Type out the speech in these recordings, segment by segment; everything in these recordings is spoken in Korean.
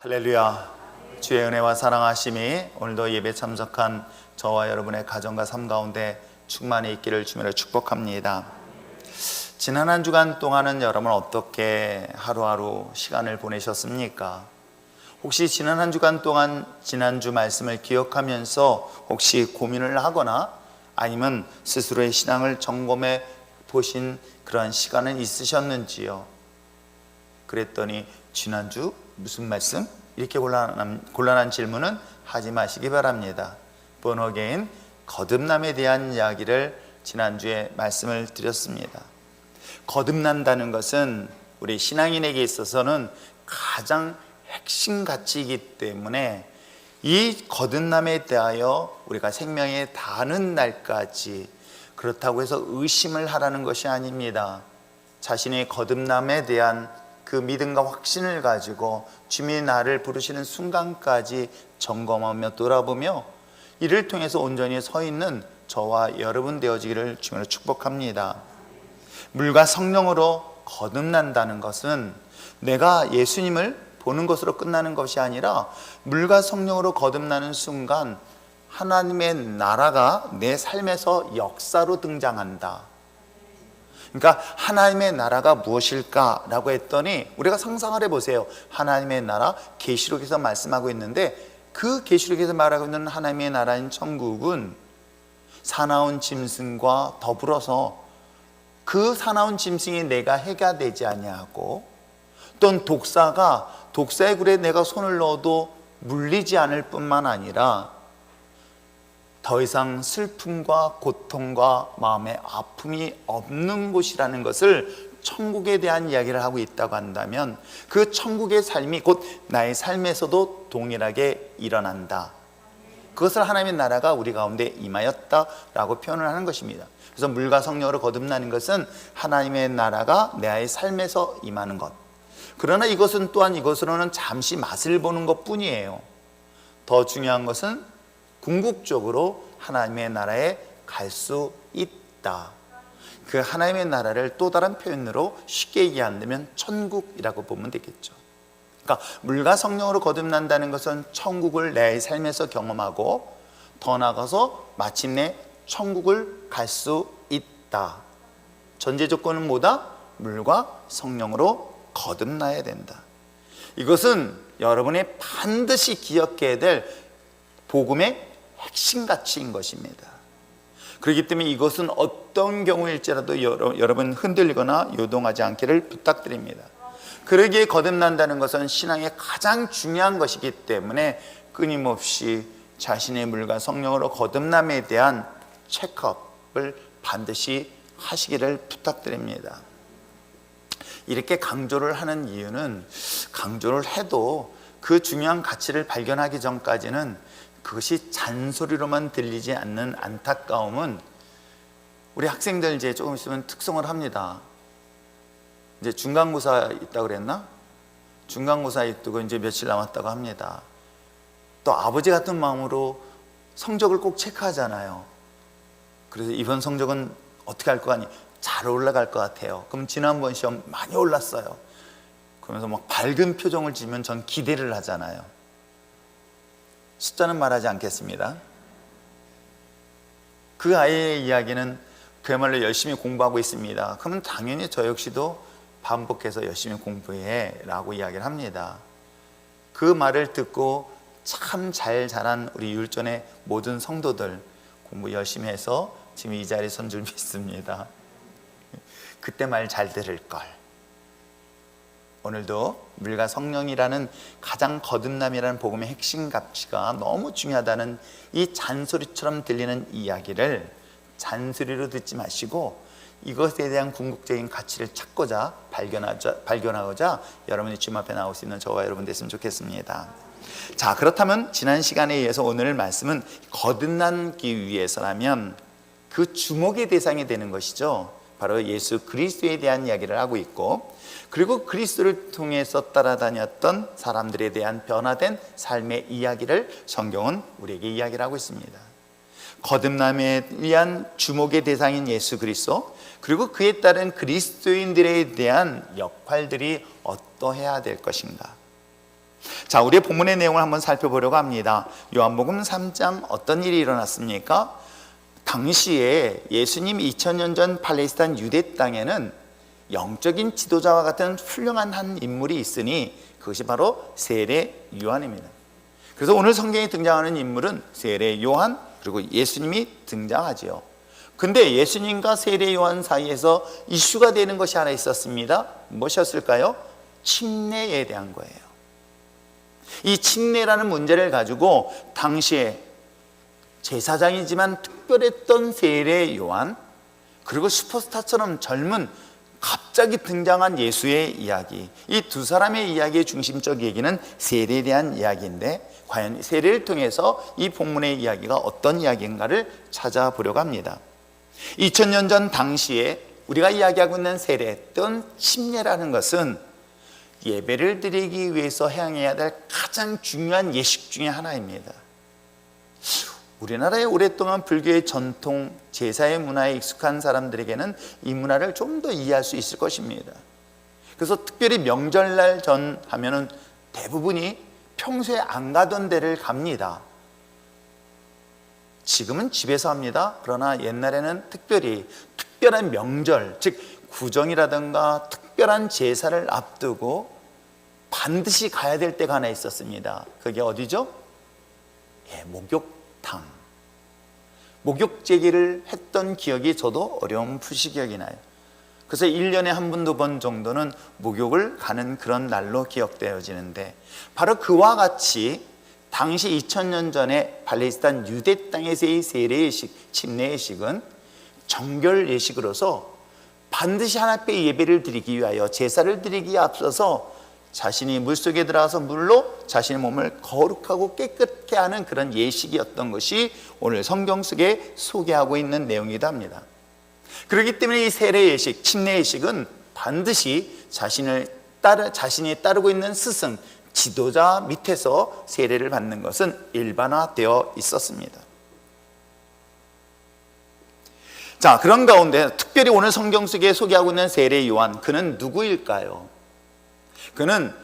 할렐루야. 주의 은혜와 사랑하심이 오늘도 예배 참석한 저와 여러분의 가정과 삶 가운데 충만히 있기를 주님으로 축복합니다. 지난 한 주간 동안은 여러분 어떻게 하루하루 시간을 보내셨습니까? 혹시 지난 한 주간 동안 지난주 말씀을 기억하면서 혹시 고민을 하거나 아니면 스스로의 신앙을 점검해 보신 그런 시간은 있으셨는지요? 그랬더니 지난주 무슨 말씀? 이렇게 곤란한 질문은 하지 마시기 바랍니다. Born again, 거듭남에 대한 이야기를 지난주에 말씀을 드렸습니다. 거듭난다는 것은 우리 신앙인에게 있어서는 가장 핵심 가치이기 때문에 이 거듭남에 대하여 우리가 생명에 다하는 날까지 그렇다고 해서 의심을 하라는 것이 아닙니다. 자신의 거듭남에 대한 그 믿음과 확신을 가지고 주님이 나를 부르시는 순간까지 점검하며 돌아보며 이를 통해서 온전히 서 있는 저와 여러분 되어지기를 주님으로 축복합니다. 물과 성령으로 거듭난다는 것은 내가 예수님을 보는 것으로 끝나는 것이 아니라 물과 성령으로 거듭나는 순간 하나님의 나라가 내 삶에서 역사로 등장한다. 그러니까 하나님의 나라가 무엇일까라고 했더니 우리가 상상을 해보세요. 하나님의 나라, 계시록에서 말씀하고 있는데 그 계시록에서 말하고 있는 하나님의 나라인 천국은 사나운 짐승과 더불어서 그 사나운 짐승이 내가 해가 되지 아니하고 또는 독사의 굴에 내가 손을 넣어도 물리지 않을 뿐만 아니라 더 이상 슬픔과 고통과 마음의 아픔이 없는 곳이라는 것을 천국에 대한 이야기를 하고 있다고 한다면 그 천국의 삶이 곧 나의 삶에서도 동일하게 일어난다. 그것을 하나님의 나라가 우리 가운데 임하였다라고 표현을 하는 것입니다. 그래서 물과 성령으로 거듭나는 것은 하나님의 나라가 내 삶에서 임하는 것. 그러나 이것은 또한 이것으로는 잠시 맛을 보는 것뿐이에요. 더 중요한 것은 궁극적으로 하나님의 나라에 갈 수 있다. 그 하나님의 나라를 또 다른 표현으로 쉽게 얘기한다면 천국이라고 보면 되겠죠. 그러니까 물과 성령으로 거듭난다는 것은 천국을 내 삶에서 경험하고 더 나아가서 마침내 천국을 갈 수 있다. 전제 조건은 뭐다? 물과 성령으로 거듭나야 된다. 이것은 여러분이 반드시 기억해야 될 복음의 핵심 가치인 것입니다. 그렇기 때문에 이것은 어떤 경우일지라도 여러분 흔들리거나 요동하지 않기를 부탁드립니다. 그러기에 거듭난다는 것은 신앙의 가장 중요한 것이기 때문에 끊임없이 자신의 물과 성령으로 거듭남에 대한 체크업을 반드시 하시기를 부탁드립니다. 이렇게 강조를 하는 이유는 강조를 해도 그 중요한 가치를 발견하기 전까지는 그것이 잔소리로만 들리지 않는 안타까움은 우리 학생들 이제 조금 있으면 특성을 합니다. 이제 중간고사 있다고 그랬나? 중간고사 있고 이제 며칠 남았다고 합니다. 또 아버지 같은 마음으로 성적을 꼭 체크하잖아요. 그래서 이번 성적은 어떻게 할 거 아니? 잘 올라갈 것 같아요. 그럼 지난번 시험 많이 올랐어요. 그러면서 막 밝은 표정을 지으면 전 기대를 하잖아요. 숫자는 말하지 않겠습니다. 그 아이의 이야기는 그야말로 열심히 공부하고 있습니다. 그러면 당연히 저 역시도 반복해서 열심히 공부해 라고 이야기를 합니다. 그 말을 듣고 참 잘 자란 우리 율전의 모든 성도들 공부 열심히 해서 지금 이 자리에 선 줄 믿습니다. 그때 말 잘 들을 걸. 오늘도 물과 성령이라는 가장 거듭남이라는 복음의 핵심 가치가 너무 중요하다는 이 잔소리처럼 들리는 이야기를 잔소리로 듣지 마시고 이것에 대한 궁극적인 가치를 찾고자 발견하고자 여러분이 주님 앞에 나올 수 있는 저와 여러분 됐으면 좋겠습니다. 자, 그렇다면 지난 시간에 의해서 오늘 말씀은 거듭나기 위해서라면 그 주목의 대상이 되는 것이죠. 바로 예수 그리스도에 대한 이야기를 하고 있고 그리고 그리스도를 통해서 따라다녔던 사람들에 대한 변화된 삶의 이야기를 성경은 우리에게 이야기를 하고 있습니다. 거듭남에 의한 주목의 대상인 예수 그리스도 그리고 그에 따른 그리스도인들에 대한 역할들이 어떠해야 될 것인가. 자, 우리의 본문의 내용을 한번 살펴보려고 합니다. 요한복음 3장 어떤 일이 일어났습니까? 당시에 예수님 2000년 전 팔레스타인 유대 땅에는 영적인 지도자와 같은 훌륭한 한 인물이 있으니 그것이 바로 세례 요한입니다. 그래서 오늘 성경에 등장하는 인물은 세례 요한, 그리고 예수님이 등장하지요. 근데 예수님과 세례 요한 사이에서 이슈가 되는 것이 하나 있었습니다. 무엇이었을까요? 침례에 대한 거예요. 이 침례라는 문제를 가지고 당시에 제사장이지만 특별했던 세례 요한, 그리고 슈퍼스타처럼 젊은 갑자기 등장한 예수의 이야기, 이 두 사람의 이야기의 중심적 얘기는 세례에 대한 이야기인데, 과연 세례를 통해서 이 본문의 이야기가 어떤 이야기인가를 찾아보려고 합니다. 2000년 전 당시에 우리가 이야기하고 있는 세례 또는 침례라는 것은 예배를 드리기 위해서 행해야 될 가장 중요한 예식 중에 하나입니다. 우리나라에 오랫동안 불교의 전통 제사의 문화에 익숙한 사람들에게는 이 문화를 좀 더 이해할 수 있을 것입니다. 그래서 특별히 명절날 전 하면은 대부분이 평소에 안 가던 데를 갑니다. 지금은 집에서 합니다. 그러나 옛날에는 특별한 명절, 즉 구정이라든가 특별한 제사를 앞두고 반드시 가야 될 때가 하나 있었습니다. 그게 어디죠? 목욕탕. 목욕제기를 했던 기억이 저도 어렴풋이 기억이 나요. 그래서 1년에 한 번, 두 번 정도는 목욕을 가는 그런 날로 기억되어지는데, 바로 그와 같이 당시 2000년 전에 팔레스타인 유대 땅에서의 세례 예식, 침례 예식은 정결 예식으로서 반드시 하나님께 예배를 드리기 위하여, 제사를 드리기에 앞서서 자신이 물속에 들어가서 물로 자신의 몸을 거룩하고 깨끗게 하는 그런 예식이었던 것이 오늘 성경 속에 소개하고 있는 내용이기도 합니다. 그렇기 때문에 이 세례 예식, 침례 예식은 반드시 자신이 따르고 있는 스승, 지도자 밑에서 세례를 받는 것은 일반화되어 있었습니다. 자, 그런 가운데 특별히 오늘 성경 속에 소개하고 있는 세례 요한, 그는 누구일까요? 그는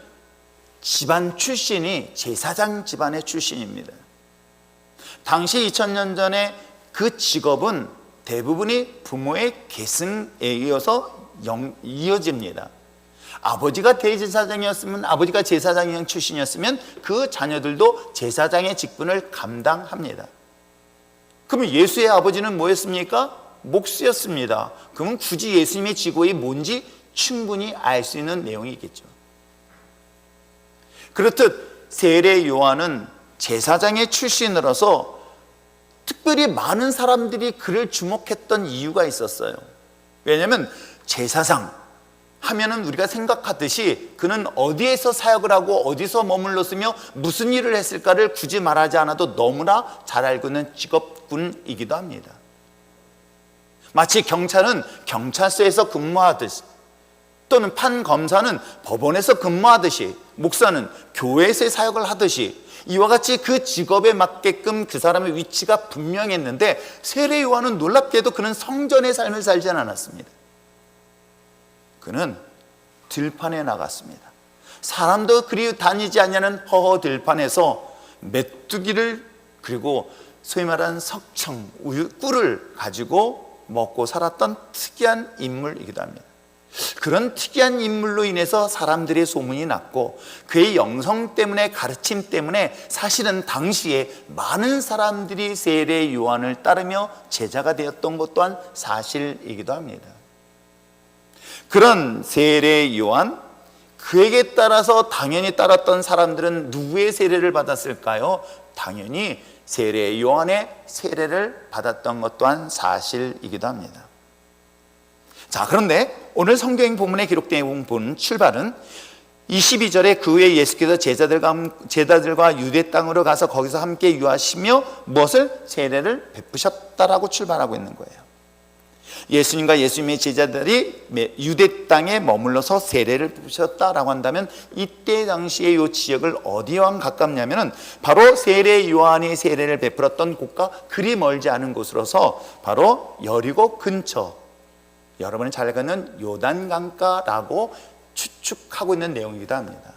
집안 출신이 제사장 집안의 출신입니다. 당시 2000년 전에 그 직업은 대부분이 부모의 계승에 이어서 이어집니다. 아버지가 대제사장이었으면, 아버지가 제사장 출신이었으면 그 자녀들도 제사장의 직분을 감당합니다. 그러면 예수의 아버지는 뭐였습니까? 목수였습니다. 그러면 굳이 예수님의 직업이 뭔지 충분히 알 수 있는 내용이겠죠. 그렇듯 세례 요한은 제사장의 출신으로서 특별히 많은 사람들이 그를 주목했던 이유가 있었어요. 왜냐하면 제사장 하면은 우리가 생각하듯이 그는 어디에서 사역을 하고 어디서 머물렀으며 무슨 일을 했을까를 굳이 말하지 않아도 너무나 잘 알고 있는 직업군이기도 합니다. 마치 경찰은 경찰서에서 근무하듯이, 또는 판검사는 법원에서 근무하듯이, 목사는 교회에서 사역을 하듯이, 이와 같이 그 직업에 맞게끔 그 사람의 위치가 분명했는데, 세례 요한은 놀랍게도 그는 성전의 삶을 살지 않았습니다. 그는 들판에 나갔습니다. 사람도 그리 다니지 않냐는 허허 들판에서 메뚜기를, 그리고 소위 말하는 석청, 꿀을 가지고 먹고 살았던 특이한 인물이기도 합니다. 그런 특이한 인물로 인해서 사람들의 소문이 났고, 그의 영성 때문에, 가르침 때문에 사실은 당시에 많은 사람들이 세례 요한을 따르며 제자가 되었던 것 또한 사실이기도 합니다. 그런 세례 요한, 그에게 따라서 당연히 따랐던 사람들은 누구의 세례를 받았을까요? 당연히 세례 요한의 세례를 받았던 것 또한 사실이기도 합니다. 자, 그런데 오늘 성경 본문에 기록된 본 출발은 22절에 그 후에 예수께서 제자들과 유대 땅으로 가서 거기서 함께 유하시며 무엇을? 세례를 베푸셨다라고 출발하고 있는 거예요. 예수님과 예수님의 제자들이 유대 땅에 머물러서 세례를 베푸셨다라고 한다면, 이때 당시에 이 지역을 어디와 가깝냐면 바로 세례 요한이 세례를 베풀었던 곳과 그리 멀지 않은 곳으로서 바로 여리고 근처, 여러분이 잘 아는 요단강가라고 추측하고 있는 내용이기도 합니다.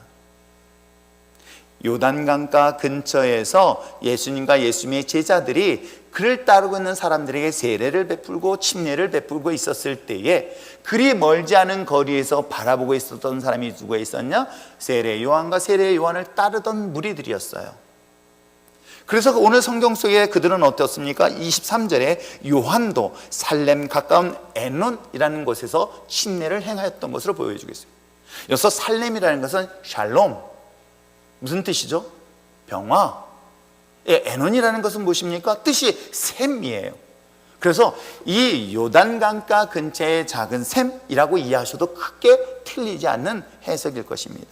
요단강가 근처에서 예수님과 예수님의 제자들이 그를 따르고 있는 사람들에게 세례를 베풀고 침례를 베풀고 있었을 때에 그리 멀지 않은 거리에서 바라보고 있었던 사람이 누가 있었냐? 세례 요한과 세례 요한을 따르던 무리들이었어요. 그래서 오늘 성경 속에 그들은 어떻습니까? 23절에 요한도 살렘 가까운 에논이라는 곳에서 침례를 행하였던 것으로 보여주고 있습니다. 여기서 살렘이라는 것은 샬롬, 무슨 뜻이죠? 평화. 에논이라는 것은 무엇입니까? 뜻이 샘이에요. 그래서 이 요단강가 근처의 작은 샘이라고 이해하셔도 크게 틀리지 않는 해석일 것입니다.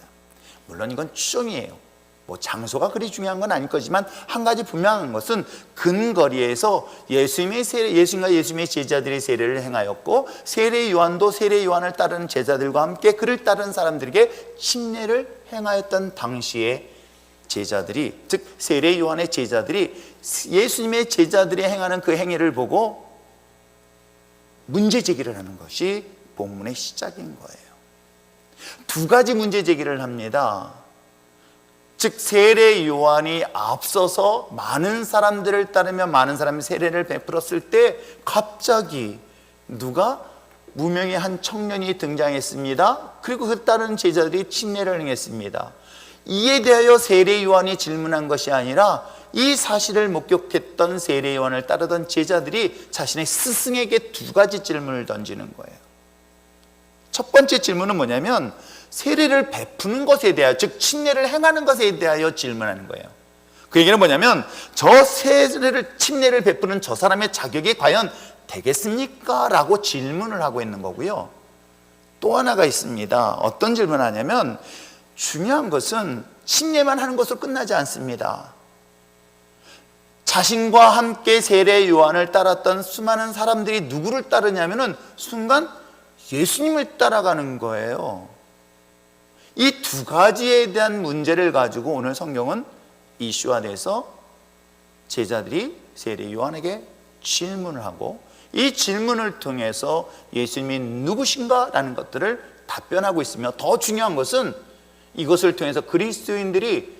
물론 이건 추정이에요. 장소가 그리 중요한 건 아닐 거지만 한 가지 분명한 것은 근거리에서 예수님과 예수님의 제자들이 세례를 행하였고 세례 요한도 세례 요한을 따르는 제자들과 함께 그를 따르는 사람들에게 침례를 행하였던 당시에 제자들이, 즉 세례 요한의 제자들이 예수님의 제자들이 행하는 그 행위를 보고 문제 제기를 하는 것이 본문의 시작인 거예요. 두 가지 문제 제기를 합니다. 즉 세례 요한이 앞서서 많은 사람들을 따르며 많은 사람이 세례를 베풀었을 때 갑자기 누가 무명의 한 청년이 등장했습니다. 그리고 그 따르는 제자들이 침례를 행했습니다. 이에 대하여 세례 요한이 질문한 것이 아니라 이 사실을 목격했던 세례 요한을 따르던 제자들이 자신의 스승에게 두 가지 질문을 던지는 거예요. 첫 번째 질문은 뭐냐면 세례를 베푸는 것에 대하여, 즉 침례를 행하는 것에 대하여 질문하는 거예요. 그 얘기는 뭐냐면 저 침례를 베푸는 저 사람의 자격이 과연 되겠습니까? 라고 질문을 하고 있는 거고요. 또 하나가 있습니다. 어떤 질문을 하냐면 중요한 것은 침례만 하는 것으로 끝나지 않습니다. 자신과 함께 세례 요한을 따랐던 수많은 사람들이 누구를 따르냐면은 순간 예수님을 따라가는 거예요. 이 두 가지에 대한 문제를 가지고 오늘 성경은 이슈화돼서 제자들이 세례 요한에게 질문을 하고 이 질문을 통해서 예수님이 누구신가? 라는 것들을 답변하고 있으며 더 중요한 것은 이것을 통해서 그리스도인들이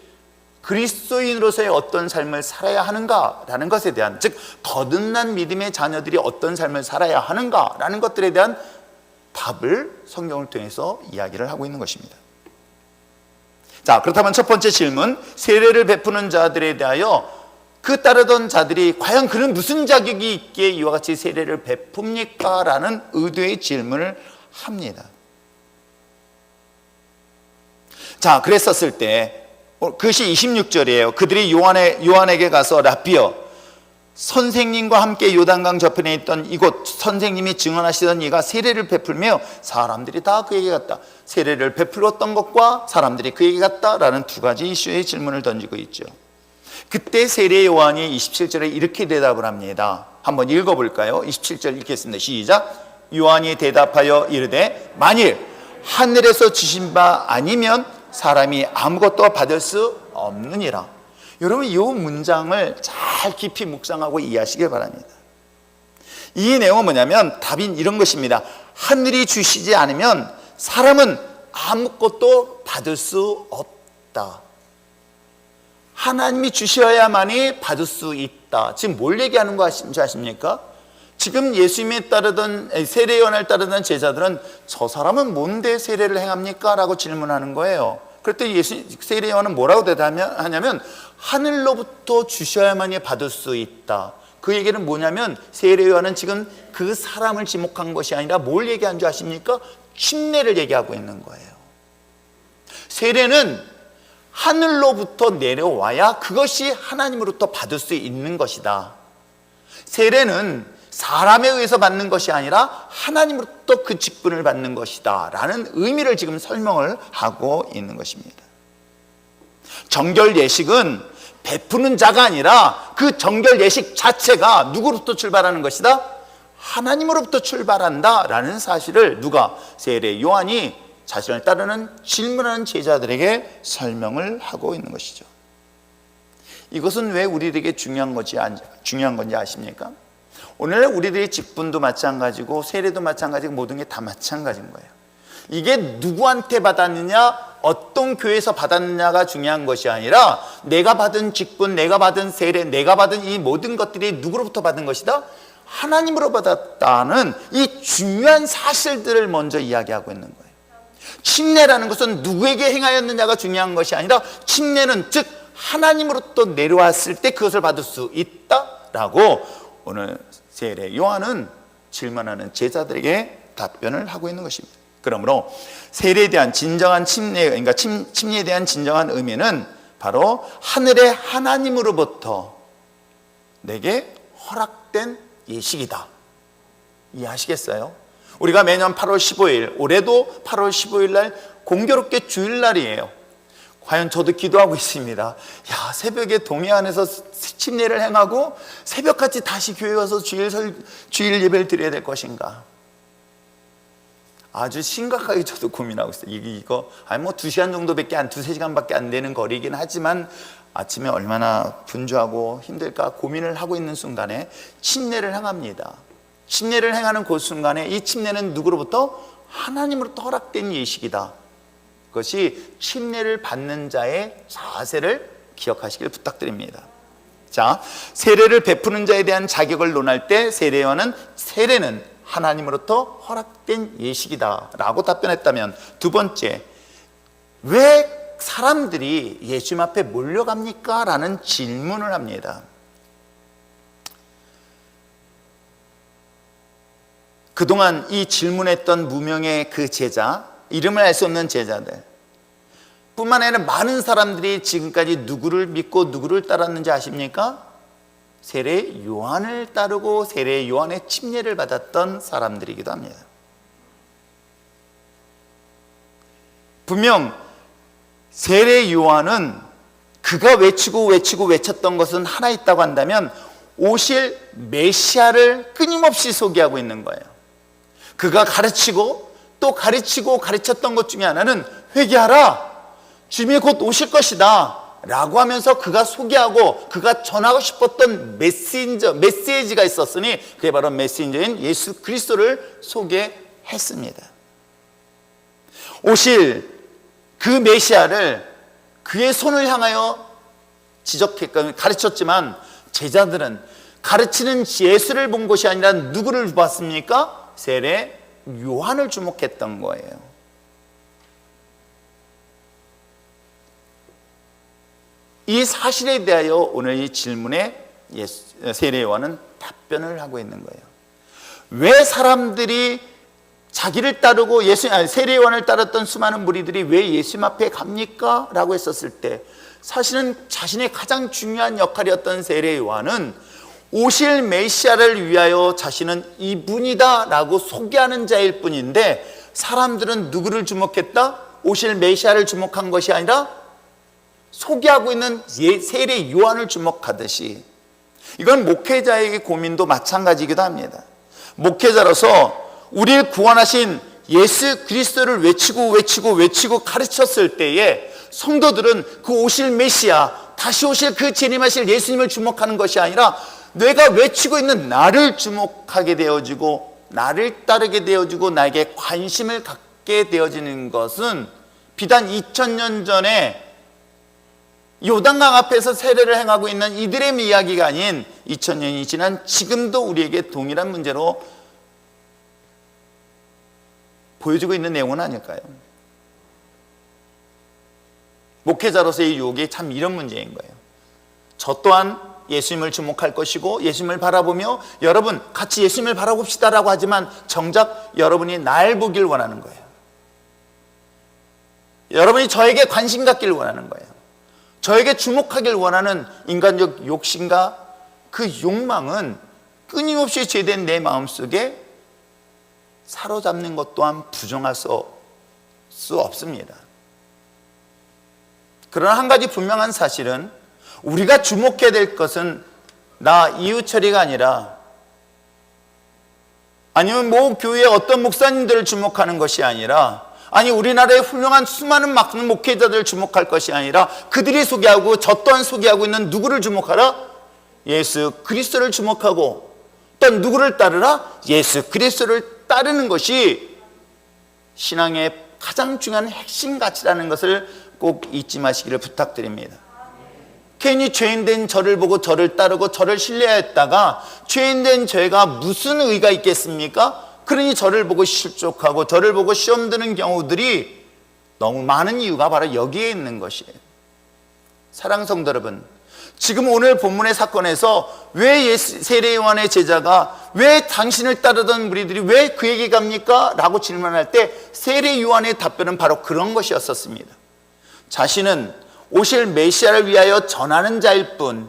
그리스도인으로서의 어떤 삶을 살아야 하는가라는 것에 대한, 즉 거듭난 믿음의 자녀들이 어떤 삶을 살아야 하는가라는 것들에 대한 답을 성경을 통해서 이야기를 하고 있는 것입니다. 자, 그렇다면 첫 번째 질문, 세례를 베푸는 자들에 대하여 그 따르던 자들이 과연 그는 무슨 자격이 있기에 이와 같이 세례를 베풉니까? 라는 의도의 질문을 합니다. 자, 그랬었을 때 그것이 26절이에요. 그들이 요한에게 가서 라비어, 선생님과 함께 요단강 저편에 있던 이곳, 선생님이 증언하시던 이가 세례를 베풀며 사람들이 다 그에게 갔다. 세례를 베풀었던 것과 사람들이 그에게 갔다라는 두 가지 이슈의 질문을 던지고 있죠. 그때 세례 요한이 27절에 이렇게 대답을 합니다. 한번 읽어볼까요? 27절 읽겠습니다. 시작. 요한이 대답하여 이르되 만일 하늘에서 주신 바 아니면 사람이 아무것도 받을 수 없느니라. 여러분 이 문장을 잘 깊이 묵상하고 이해하시길 바랍니다. 이 내용은 뭐냐면 답이 이런 것입니다. 하늘이 주시지 않으면 사람은 아무것도 받을 수 없다. 하나님이 주셔야만이 받을 수 있다. 지금 뭘 얘기하는 거 아십니까? 지금 예수님에 따르던 세례 요한을 따르던 제자들은 저 사람은 뭔데 세례를 행합니까? 라고 질문하는 거예요. 그때 세례 요한은 뭐라고 대답하냐면 하늘로부터 주셔야만이 받을 수 있다. 그 얘기는 뭐냐면 세례 요한은 지금 그 사람을 지목한 것이 아니라 뭘 얘기한 줄 아십니까? 침례를 얘기하고 있는 거예요. 세례는 하늘로부터 내려와야 그것이 하나님으로부터 받을 수 있는 것이다. 세례는 사람에 의해서 받는 것이 아니라 하나님으로부터 그 직분을 받는 것이다 라는 의미를 지금 설명을 하고 있는 것입니다. 정결 예식은 베푸는 자가 아니라 그 정결 예식 자체가 누구로부터 출발하는 것이다? 하나님으로부터 출발한다 라는 사실을 누가? 세례 요한이 자신을 따르는 질문하는 제자들에게 설명을 하고 있는 것이죠. 이것은 왜 우리에게 중요한 건지 아십니까? 오늘날 우리들의 직분도 마찬가지고 세례도 마찬가지고 모든 게 다 마찬가지인 거예요. 이게 누구한테 받았느냐, 어떤 교회에서 받았느냐가 중요한 것이 아니라 내가 받은 직분, 내가 받은 세례, 내가 받은 이 모든 것들이 누구로부터 받은 것이다? 하나님으로 받았다는 이 중요한 사실들을 먼저 이야기하고 있는 거예요. 침례라는 것은 누구에게 행하였느냐가 중요한 것이 아니라 침례는 즉 하나님으로부터 내려왔을 때 그것을 받을 수 있다라고 오늘 세례 요한은 질문하는 제자들에게 답변을 하고 있는 것입니다. 그러므로 세례에 대한 진정한 침례, 그러니까 침례에 대한 진정한 의미는 바로 하늘의 하나님으로부터 내게 허락된 예식이다. 이해하시겠어요? 우리가 매년 8월 15일, 올해도 8월 15일 날 공교롭게 주일날이에요. 과연 저도 기도하고 있습니다. 야, 새벽에 동해 안에서 침례를 행하고 새벽같이 다시 교회 와서 주일 예배를 드려야 될 것인가? 아주 심각하게 저도 고민하고 있어요. 이거 뭐 2시간 정도밖에 안, 2-3시간밖에 안 되는 거리긴 하지만 아침에 얼마나 분주하고 힘들까 고민을 하고 있는 순간에 침례를 행합니다. 침례를 행하는 그 순간에 이 침례는 누구로부터? 하나님으로부터 허락된 예식이다. 그것이 침례를 받는 자의 자세를 기억하시길 부탁드립니다. 자, 세례를 베푸는 자에 대한 자격을 논할 때 세례는 하나님으로부터 허락된 예식이다 라고 답변했다면, 두 번째, 왜 사람들이 예수님 앞에 몰려갑니까? 라는 질문을 합니다. 그동안 이 질문했던 무명의 그 제자, 이름을 알 수 없는 제자들 뿐만 아니라 많은 사람들이 지금까지 누구를 믿고 누구를 따랐는지 아십니까? 세례 요한을 따르고 세례 요한의 침례를 받았던 사람들이기도 합니다. 분명 세례 요한은 그가 외쳤던 것은 하나 있다고 한다면 오실 메시아를 끊임없이 소개하고 있는 거예요. 그가 가르치고 또 가르쳤던 것 중에 하나는 회개하라, 주님이 곧 오실 것이다 라고 하면서 그가 소개하고 그가 전하고 싶었던 메시지가 있었으니 그게 바로 메시지인 예수 그리스도를 소개했습니다. 오실 그 메시아를 그의 손을 향하여 가르쳤지만 제자들은 가르치는 예수를 본 것이 아니라 누구를 봤습니까? 세례 요한을 주목했던 거예요. 이 사실에 대하여 오늘 이 질문에 세례 요한은 답변을 하고 있는 거예요. 왜 사람들이 자기를 따르고 세례 요한을 따랐던 수많은 무리들이 왜 예수님 앞에 갑니까? 라고 했었을 때 사실은 자신의 가장 중요한 역할이었던 세례 요한은 오실 메시아를 위하여 자신은 이분이다 라고 소개하는 자일 뿐인데, 사람들은 누구를 주목했다? 오실 메시아를 주목한 것이 아니라 소개하고 있는 세례 요한을 주목하듯이, 이건 목회자에게 고민도 마찬가지이기도 합니다. 목회자로서 우리를 구원하신 예수 그리스도를 외치고 가르쳤을 때에 성도들은 그 오실 메시아, 다시 오실 그 재림하실 예수님을 주목하는 것이 아니라 내가 외치고 있는 나를 주목하게 되어지고 나를 따르게 되어지고 나에게 관심을 갖게 되어지는 것은 비단 2000년 전에 요단강 앞에서 세례를 행하고 있는 이들의 이야기가 아닌 2000년이 지난 지금도 우리에게 동일한 문제로 보여주고 있는 내용은 아닐까요? 목회자로서의 유혹이 참 이런 문제인 거예요. 저 또한 예수님을 주목할 것이고 예수님을 바라보며 여러분 같이 예수님을 바라봅시다라고 하지만 정작 여러분이 날 보길 원하는 거예요. 여러분이 저에게 관심 갖길 원하는 거예요. 저에게 주목하길 원하는 인간적 욕심과 그 욕망은 끊임없이 죄된 내 마음속에 사로잡는 것 또한 부정할 수 없습니다. 그러나 한 가지 분명한 사실은 우리가 주목해야 될 것은 나 이우철이가 아니라, 아니면 모 교회의 어떤 목사님들을 주목하는 것이 아니라, 아니 우리나라의 훌륭한 수많은 많은 목회자들을 주목할 것이 아니라 그들이 소개하고 저 또한 소개하고 있는 누구를 주목하라? 예수 그리스도를 주목하고 또 누구를 따르라? 예수 그리스도를 따르는 것이 신앙의 가장 중요한 핵심 가치라는 것을 꼭 잊지 마시기를 부탁드립니다. 괜히 죄인된 저를 보고 저를 따르고 저를 신뢰했다가 죄인된 저희가 무슨 의가 있겠습니까? 그러니 저를 보고 실족하고 저를 보고 시험 드는 경우들이 너무 많은 이유가 바로 여기에 있는 것이에요. 사랑하는 성도 여러분, 지금 오늘 본문의 사건에서 왜 세례 요한의 제자가 왜 당신을 따르던 무리들이 왜 그에게 갑니까? 라고 질문할 때 세례 요한의 답변은 바로 그런 것이었습니다. 자신은 오실 메시아를 위하여 전하는 자일 뿐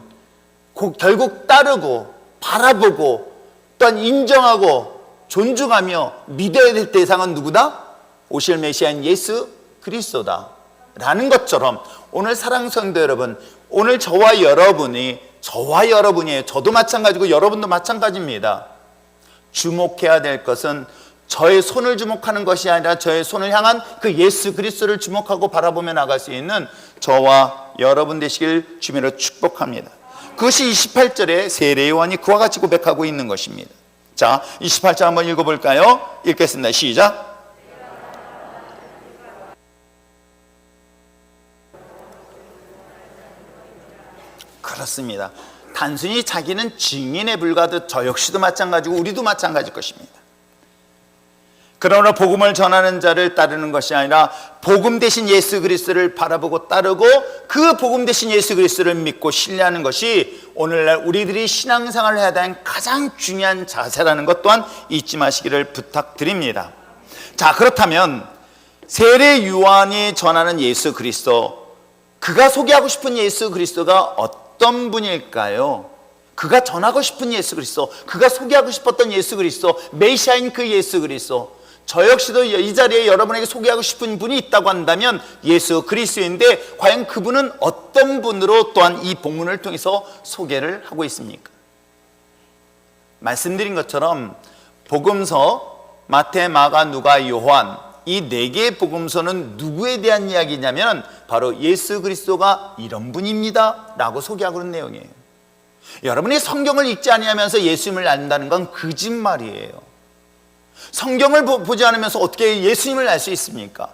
결국 따르고 바라보고 또한 인정하고 존중하며 믿어야 될 대상은 누구다? 오실 메시아인 예수 그리스도다 라는 것처럼 오늘 사랑하는 성도 여러분, 오늘 저와 여러분이에요. 저도 마찬가지고 여러분도 마찬가지입니다. 주목해야 될 것은 저의 손을 주목하는 것이 아니라 저의 손을 향한 그 예수 그리스도를 주목하고 바라보며 나갈 수 있는 저와 여러분 되시길 주님으로 축복합니다. 그것이 28절에 세례 요한이 그와 같이 고백하고 있는 것입니다. 자, 28절 한번 읽어볼까요? 읽겠습니다. 시작. 그렇습니다. 단순히 자기는 증인에 불과하듯 저 역시도 마찬가지고 우리도 마찬가지일 것입니다. 그러나 복음을 전하는 자를 따르는 것이 아니라 복음 대신 예수 그리스도를 바라보고 따르고 그 복음 대신 예수 그리스도를 믿고 신뢰하는 것이 오늘날 우리들이 신앙생활을 해야 되는 가장 중요한 자세라는 것 또한 잊지 마시기를 부탁드립니다. 자, 그렇다면 세례 요한이 전하는 예수 그리스도, 그가 소개하고 싶은 예수 그리스도가 어떤 분일까요? 그가 전하고 싶은 예수 그리스도, 그가 소개하고 싶었던 예수 그리스도, 메시아인 그 예수 그리스도, 저 역시도 이 자리에 여러분에게 소개하고 싶은 분이 있다고 한다면 예수 그리스도인데 과연 그분은 어떤 분으로 또한 이 본문을 통해서 소개를 하고 있습니까? 말씀드린 것처럼 복음서 마태, 마가, 누가, 요한 이 네 개의 복음서는 누구에 대한 이야기냐면 바로 예수 그리스도가 이런 분입니다 라고 소개하고 있는 내용이에요. 여러분이 성경을 읽지 아니하면서 예수님을 안다는 건 거짓말이에요. 성경을 보지 않으면서 어떻게 예수님을 알 수 있습니까?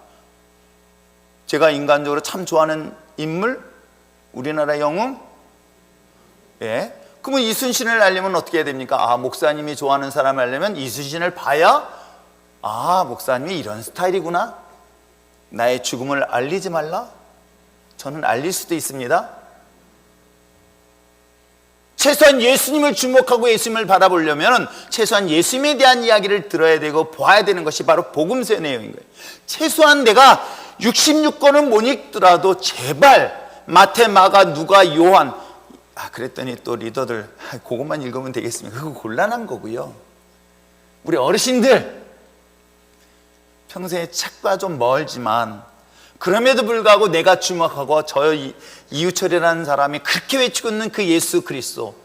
제가 인간적으로 참 좋아하는 인물, 우리나라 영웅, 예. 그러면 이순신을 알려면 어떻게 해야 됩니까? 아, 목사님이 좋아하는 사람을 알려면 이순신을 봐야, 아, 목사님이 이런 스타일이구나. 나의 죽음을 알리지 말라. 저는 알릴 수도 있습니다. 최소한 예수님을 주목하고 예수님을 바라보려면 최소한 예수님에 대한 이야기를 들어야 되고 보아야 되는 것이 바로 복음서의 내용인 거예요. 최소한 내가 66권은 못 읽더라도 제발 마태, 마가, 누가, 요한, 그랬더니 또 리더들 그것만 읽으면 되겠습니까? 그거 곤란한 거고요. 우리 어르신들 평소에 책과 좀 멀지만 그럼에도 불구하고 내가 주목하고 저 이유철이라는 사람이 그렇게 외치고 있는 그 예수 그리스도,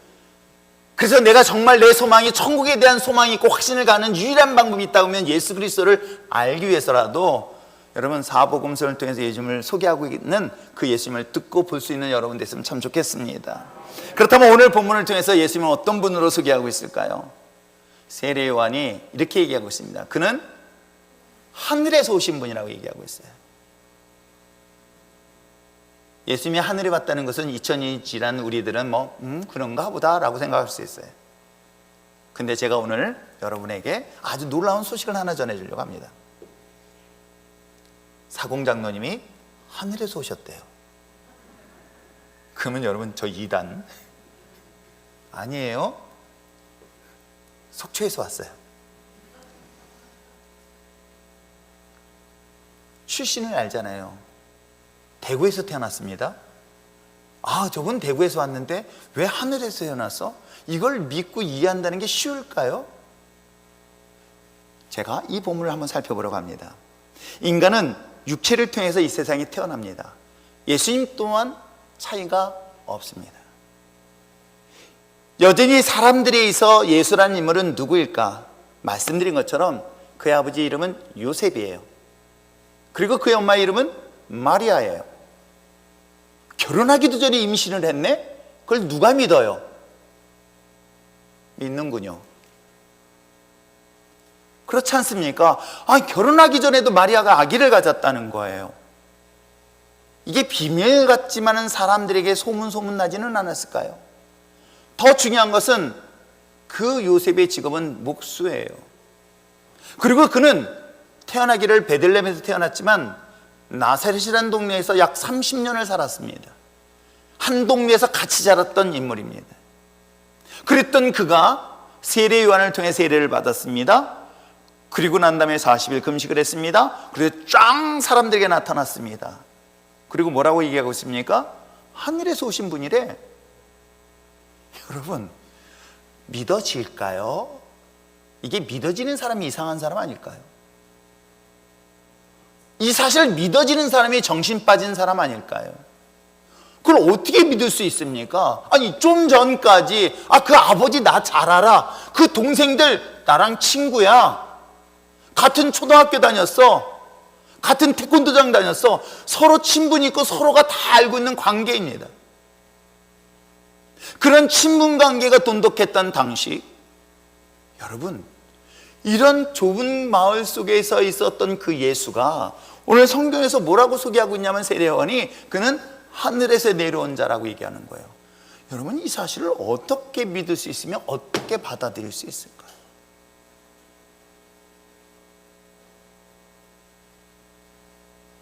그래서 내가 정말 내 소망이 천국에 대한 소망이 있고 확신을 가는 유일한 방법이 있다고 하면 예수 그리스도를 알기 위해서라도 여러분 사복음서를 통해서 예수님을 소개하고 있는 그 예수님을 듣고 볼 수 있는 여러분 됐으면 참 좋겠습니다. 그렇다면 오늘 본문을 통해서 예수님은 어떤 분으로 소개하고 있을까요? 세례 요한이 이렇게 얘기하고 있습니다. 그는 하늘에서 오신 분이라고 얘기하고 있어요. 예수님이 하늘에 왔다는 것은 2000년이 지난 우리들은 그런가 보다 라고 생각할 수 있어요. 근데 제가 오늘 여러분에게 아주 놀라운 소식을 하나 전해주려고 합니다. 사공장로님이 하늘에서 오셨대요. 그러면 여러분 저 2단 아니에요. 속초에서 왔어요. 출신을 알잖아요. 대구에서 태어났습니다. 아, 저분 대구에서 왔는데 왜 하늘에서 태어났어? 이걸 믿고 이해한다는 게 쉬울까요? 제가 이 본문을 한번 살펴보려고 합니다. 인간은 육체를 통해서 이 세상에 태어납니다. 예수님 또한 차이가 없습니다. 여전히 사람들에 있어 예수라는 인물은 누구일까? 말씀드린 것처럼 그의 아버지 이름은 요셉이에요. 그리고 그의 엄마 이름은 마리아예요. 결혼하기도 전에 임신을 했네? 그걸 누가 믿어요? 믿는군요. 그렇지 않습니까? 결혼하기 전에도 마리아가 아기를 가졌다는 거예요. 이게 비밀 같지만은 사람들에게 소문나지는 않았을까요? 더 중요한 것은 그 요셉의 직업은 목수예요. 그리고 그는 태어나기를 베들레헴에서 태어났지만 나사렛이라는 동네에서 약 30년을 살았습니다. 한 동네에서 같이 자랐던 인물입니다. 그랬던 그가 세례 요한을 통해 세례를 받았습니다. 그리고 난 다음에 40일 금식을 했습니다. 그리고 쫙 사람들에게 나타났습니다. 그리고 뭐라고 얘기하고 있습니까? 하늘에서 오신 분이래. 여러분, 믿어질까요? 이게 믿어지는 사람이 이상한 사람 아닐까요? 이 사실을 믿어지는 사람이 정신 빠진 사람 아닐까요? 그걸 어떻게 믿을 수 있습니까? 아니, 좀 전까지 그 아버지 나 잘 알아. 그 동생들 나랑 친구야. 같은 초등학교 다녔어. 같은 태권도장 다녔어. 서로 친분이 있고 서로가 다 알고 있는 관계입니다. 그런 친분 관계가 돈독했던 당시, 여러분, 이런 좁은 마을 속에서 있었던 그 예수가 오늘 성경에서 뭐라고 소개하고 있냐면 세례요한이 그는 하늘에서 내려온 자라고 얘기하는 거예요. 여러분, 이 사실을 어떻게 믿을 수 있으며 어떻게 받아들일 수 있을까요?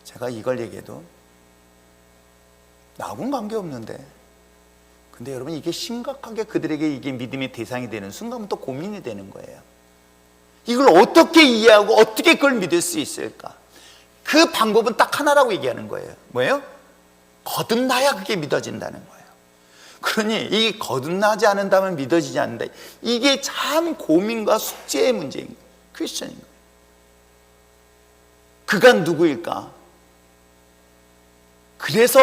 제가 이걸 얘기해도 나하고는 관계없는데, 근데 여러분, 이게 심각하게 그들에게 이게 믿음의 대상이 되는 순간부터 고민이 되는 거예요. 이걸 어떻게 이해하고 어떻게 그걸 믿을 수 있을까? 그 방법은 딱 하나라고 얘기하는 거예요. 뭐예요? 거듭나야 그게 믿어진다는 거예요. 그러니 이 거듭나지 않는다면 믿어지지 않는다. 이게 참 고민과 숙제의 문제인 거예요. 크리스천인 거예요. 그가 누구일까? 그래서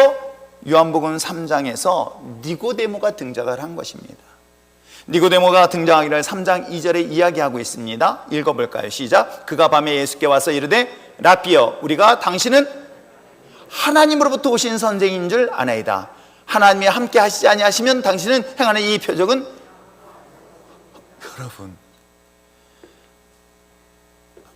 요한복음 3장에서 니고데모가 등장을 한 것입니다. 니고데모가 등장하기를 3장 2절에 이야기하고 있습니다. 읽어볼까요? 시작. 그가 밤에 예수께 와서 이르되 라삐여, 우리가 당신은 하나님으로부터 오신 선생인 줄 아나이다. 하나님이 함께 하시지 아니하시면 당신은 행하는 이 표적은, 여러분,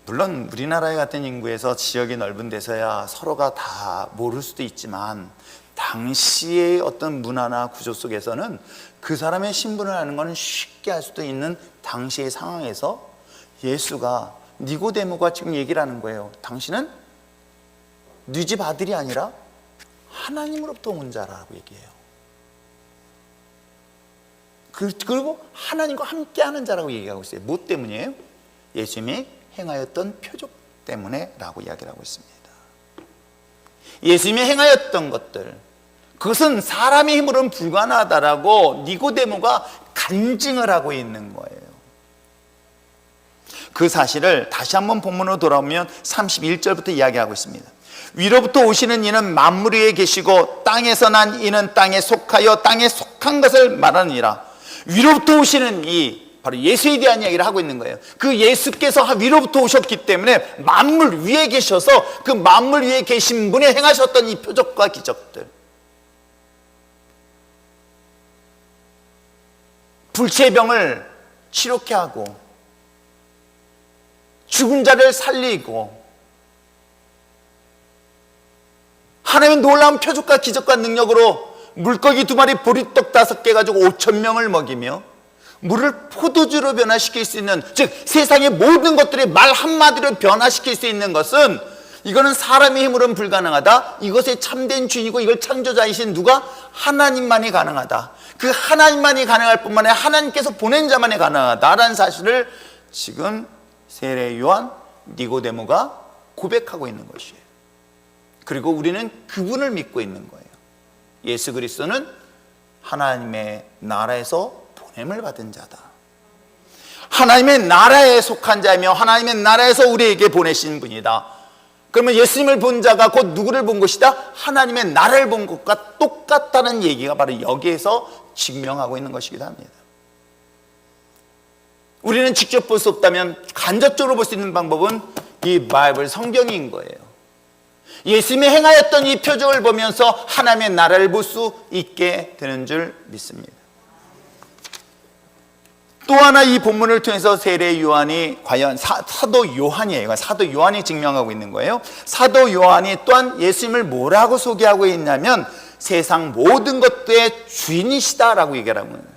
물론 우리나라 같은 인구에서 지역이 넓은 데서야 서로가 다 모를 수도 있지만, 당시의 어떤 문화나 구조 속에서는 그 사람의 신분을 아는 것은 쉽게 알 수도 있는 당시의 상황에서 예수가, 니고데모가 지금 얘기를 하는 거예요. 당신은 네 집 아들이 아니라 하나님으로부터 온 자라고 얘기해요. 그리고 하나님과 함께하는 자라고 얘기하고 있어요. 뭐 때문이에요? 예수님이 행하였던 표적 때문에 라고 이야기를 하고 있습니다. 예수님이 행하였던 것들, 그것은 사람의 힘으로는 불가능하다라고 니고데모가 간증을 하고 있는 거예요. 그 사실을 다시 한번 본문으로 돌아오면 31절부터 이야기하고 있습니다. 위로부터 오시는 이는 만물 위에 계시고 땅에서 난 이는 땅에 속하여 땅에 속한 것을 말하느니라. 위로부터 오시는 이 바로 예수에 대한 이야기를 하고 있는 거예요. 그 예수께서 위로부터 오셨기 때문에 만물 위에 계셔서 그 만물 위에 계신 분이 행하셨던 이 표적과 기적들, 불치의 병을 치료케 하고 죽은 자를 살리고 하나님의 놀라운 표적과 기적과 능력으로 물고기 2마리 보리떡 5개 가지고 5,000명을 먹이며 물을 포도주로 변화시킬 수 있는, 즉 세상의 모든 것들이 말 한마디로 변화시킬 수 있는 것은, 이거는 사람의 힘으로는 불가능하다. 이것의 참된 주인이고 이걸 창조자이신 누가? 하나님만이 가능하다. 그 하나님만이 가능할 뿐만 아니라 하나님께서 보낸 자만이 가능하다라는 사실을 지금 세례 요한 니고데모가 고백하고 있는 것이에요. 그리고 우리는 그분을 믿고 있는 거예요. 예수 그리스도는 하나님의 나라에서 보냄을 받은 자다. 하나님의 나라에 속한 자이며 하나님의 나라에서 우리에게 보내신 분이다. 그러면 예수님을 본 자가 곧 누구를 본 것이다? 하나님의 나라를 본 것과 똑같다는 얘기가 바로 여기에서 증명하고 있는 것이기도 합니다. 우리는 직접 볼 수 없다면 간접적으로 볼 수 있는 방법은 이 바이블 성경인 거예요. 예수님이 행하였던 이 표적을 보면서 하나님의 나라를 볼 수 있게 되는 줄 믿습니다. 또 하나 이 본문을 통해서 세례 요한이 과연 사도 요한이에요. 사도 요한이 증명하고 있는 거예요. 사도 요한이 또한 예수님을 뭐라고 소개하고 있냐면 세상 모든 것들의 주인이시다라고 얘기를 하고 있는 거예요.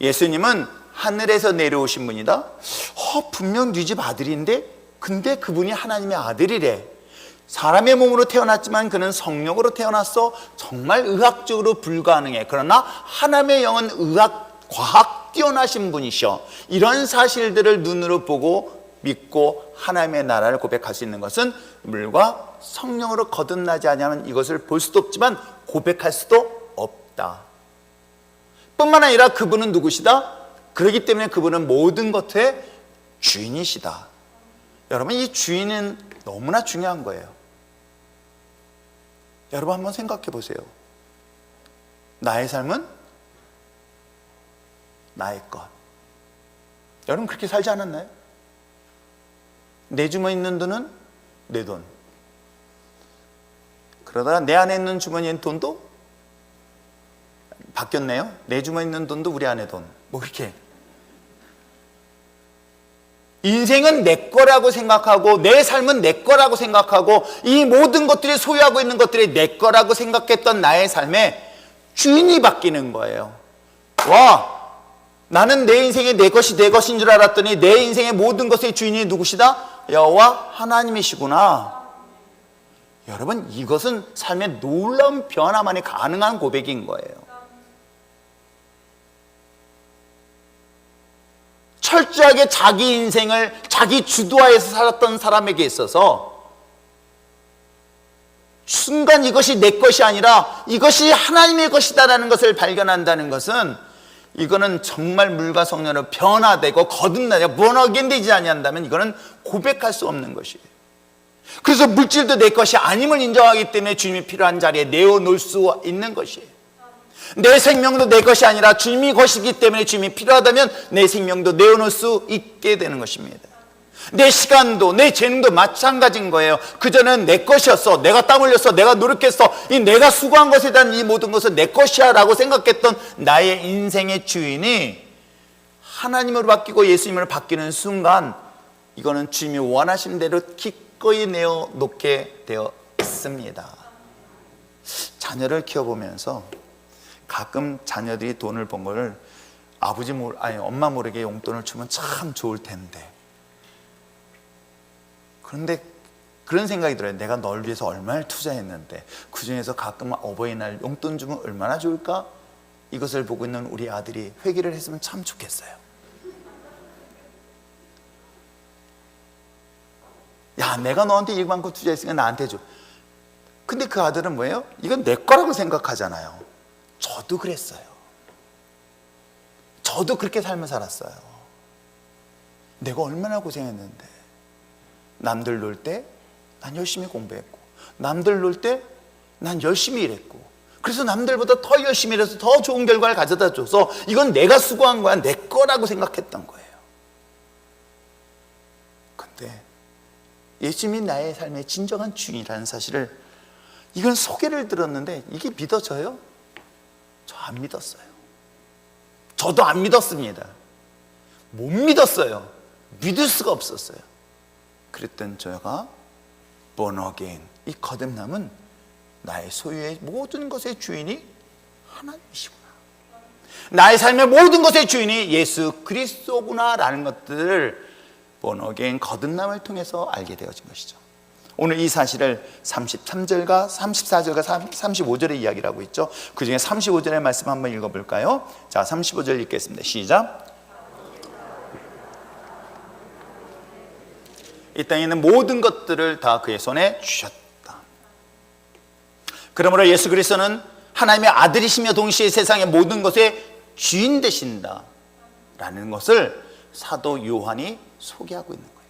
예수님은 하늘에서 내려오신 분이다. 분명 네 집 아들인데 근데 그분이 하나님의 아들이래. 사람의 몸으로 태어났지만 그는 성령으로 태어났어. 정말 의학적으로 불가능해. 그러나 하나님의 영은 과학 뛰어나신 분이셔. 이런 사실들을 눈으로 보고 믿고 하나님의 나라를 고백할 수 있는 것은 물과 성령으로 거듭나지 않으면 이것을 볼 수도 없지만 고백할 수도 없다. 뿐만 아니라 그분은 누구시다? 그렇기 때문에 그분은 모든 것의 주인이시다. 여러분, 이 주인은 너무나 중요한 거예요. 여러분 한번 생각해 보세요. 나의 삶은 나의 것. 여러분 그렇게 살지 않았나요? 내 주머니에 있는 돈은 내 돈. 그러다가 내 안에 있는 주머니에 있는 돈도 바뀌었네요. 내 주머니에 있는 돈도 우리 안에 돈. 뭐 이렇게. 인생은 내 거라고 생각하고 내 삶은 내 거라고 생각하고 이 모든 것들이 소유하고 있는 것들이 내 거라고 생각했던 나의 삶에 주인이 바뀌는 거예요. 와, 나는 내 인생이 내 것이 내 것인 줄 알았더니 내 인생의 모든 것의 주인이 누구시다? 여호와 하나님이시구나. 여러분, 이것은 삶의 놀라운 변화만이 가능한 고백인 거예요. 철저하게 자기 인생을 자기 주도하에서 살았던 사람에게 있어서 순간 이것이 내 것이 아니라 이것이 하나님의 것이다라는 것을 발견한다는 것은 이거는 정말 물과 성령으로 변화되고 거듭나고 번어긴 되지 아니한다면 이거는 고백할 수 없는 것이에요. 그래서 물질도 내 것이 아님을 인정하기 때문에 주님이 필요한 자리에 내어놓을 수 있는 것이에요. 내 생명도 내 것이 아니라 주님이 것이기 때문에 주님이 필요하다면 내 생명도 내어놓을 수 있게 되는 것입니다. 내 시간도 내 재능도 마찬가지인 거예요. 그전에는 내 것이었어. 내가 땀 흘렸어. 내가 노력했어. 이 내가 수고한 것에 대한 이 모든 것은 내 것이야 라고 생각했던 나의 인생의 주인이 하나님으로 바뀌고 예수님으로 바뀌는 순간 이거는 주님이 원하신 대로 기꺼이 내어놓게 되어 있습니다. 자녀를 키워보면서 가끔 자녀들이 돈을 번 거를 엄마 모르게 용돈을 주면 참 좋을 텐데. 그런데 그런 생각이 들어요. 내가 널 위해서 얼마를 투자했는데 그 중에서 가끔 어버이날 용돈 주면 얼마나 좋을까? 이것을 보고 있는 우리 아들이 회개를 했으면 참 좋겠어요. 야, 내가 너한테 이만큼 투자했으니까 나한테 줘. 근데 그 아들은 뭐예요? 이건 내 거라고 생각하잖아요. 저도 그랬어요. 저도 그렇게 삶을 살았어요. 내가 얼마나 고생했는데. 남들 놀 때 난 열심히 공부했고 남들 놀 때 난 열심히 일했고 그래서 남들보다 더 열심히 일해서 더 좋은 결과를 가져다 줘서 이건 내가 수고한 거야. 내 거라고 생각했던 거예요. 근데 예수님이 나의 삶의 진정한 주인이라는 사실을 이건 소개를 들었는데 이게 믿어져요? 저 안 믿었어요. 저도 안 믿었습니다. 못 믿었어요. 믿을 수가 없었어요. 그랬던 저가 born again, 이 거듭남은 나의 소유의 모든 것의 주인이 하나님이시구나. 나의 삶의 모든 것의 주인이 예수 그리스도구나 라는 것들을 born again, 거듭남을 통해서 알게 되어진 것이죠. 오늘 이 사실을 33절과 34절과 35절의 이야기를 하고 있죠. 그 중에 35절의 말씀 한번 읽어볼까요? 자, 35절 읽겠습니다. 시작. 이 땅에 있는 모든 것들을 다 그의 손에 주셨다. 그러므로 예수 그리스도는 하나님의 아들이시며 동시에 세상의 모든 것의 주인 되신다 라는 것을 사도 요한이 소개하고 있는 거예요.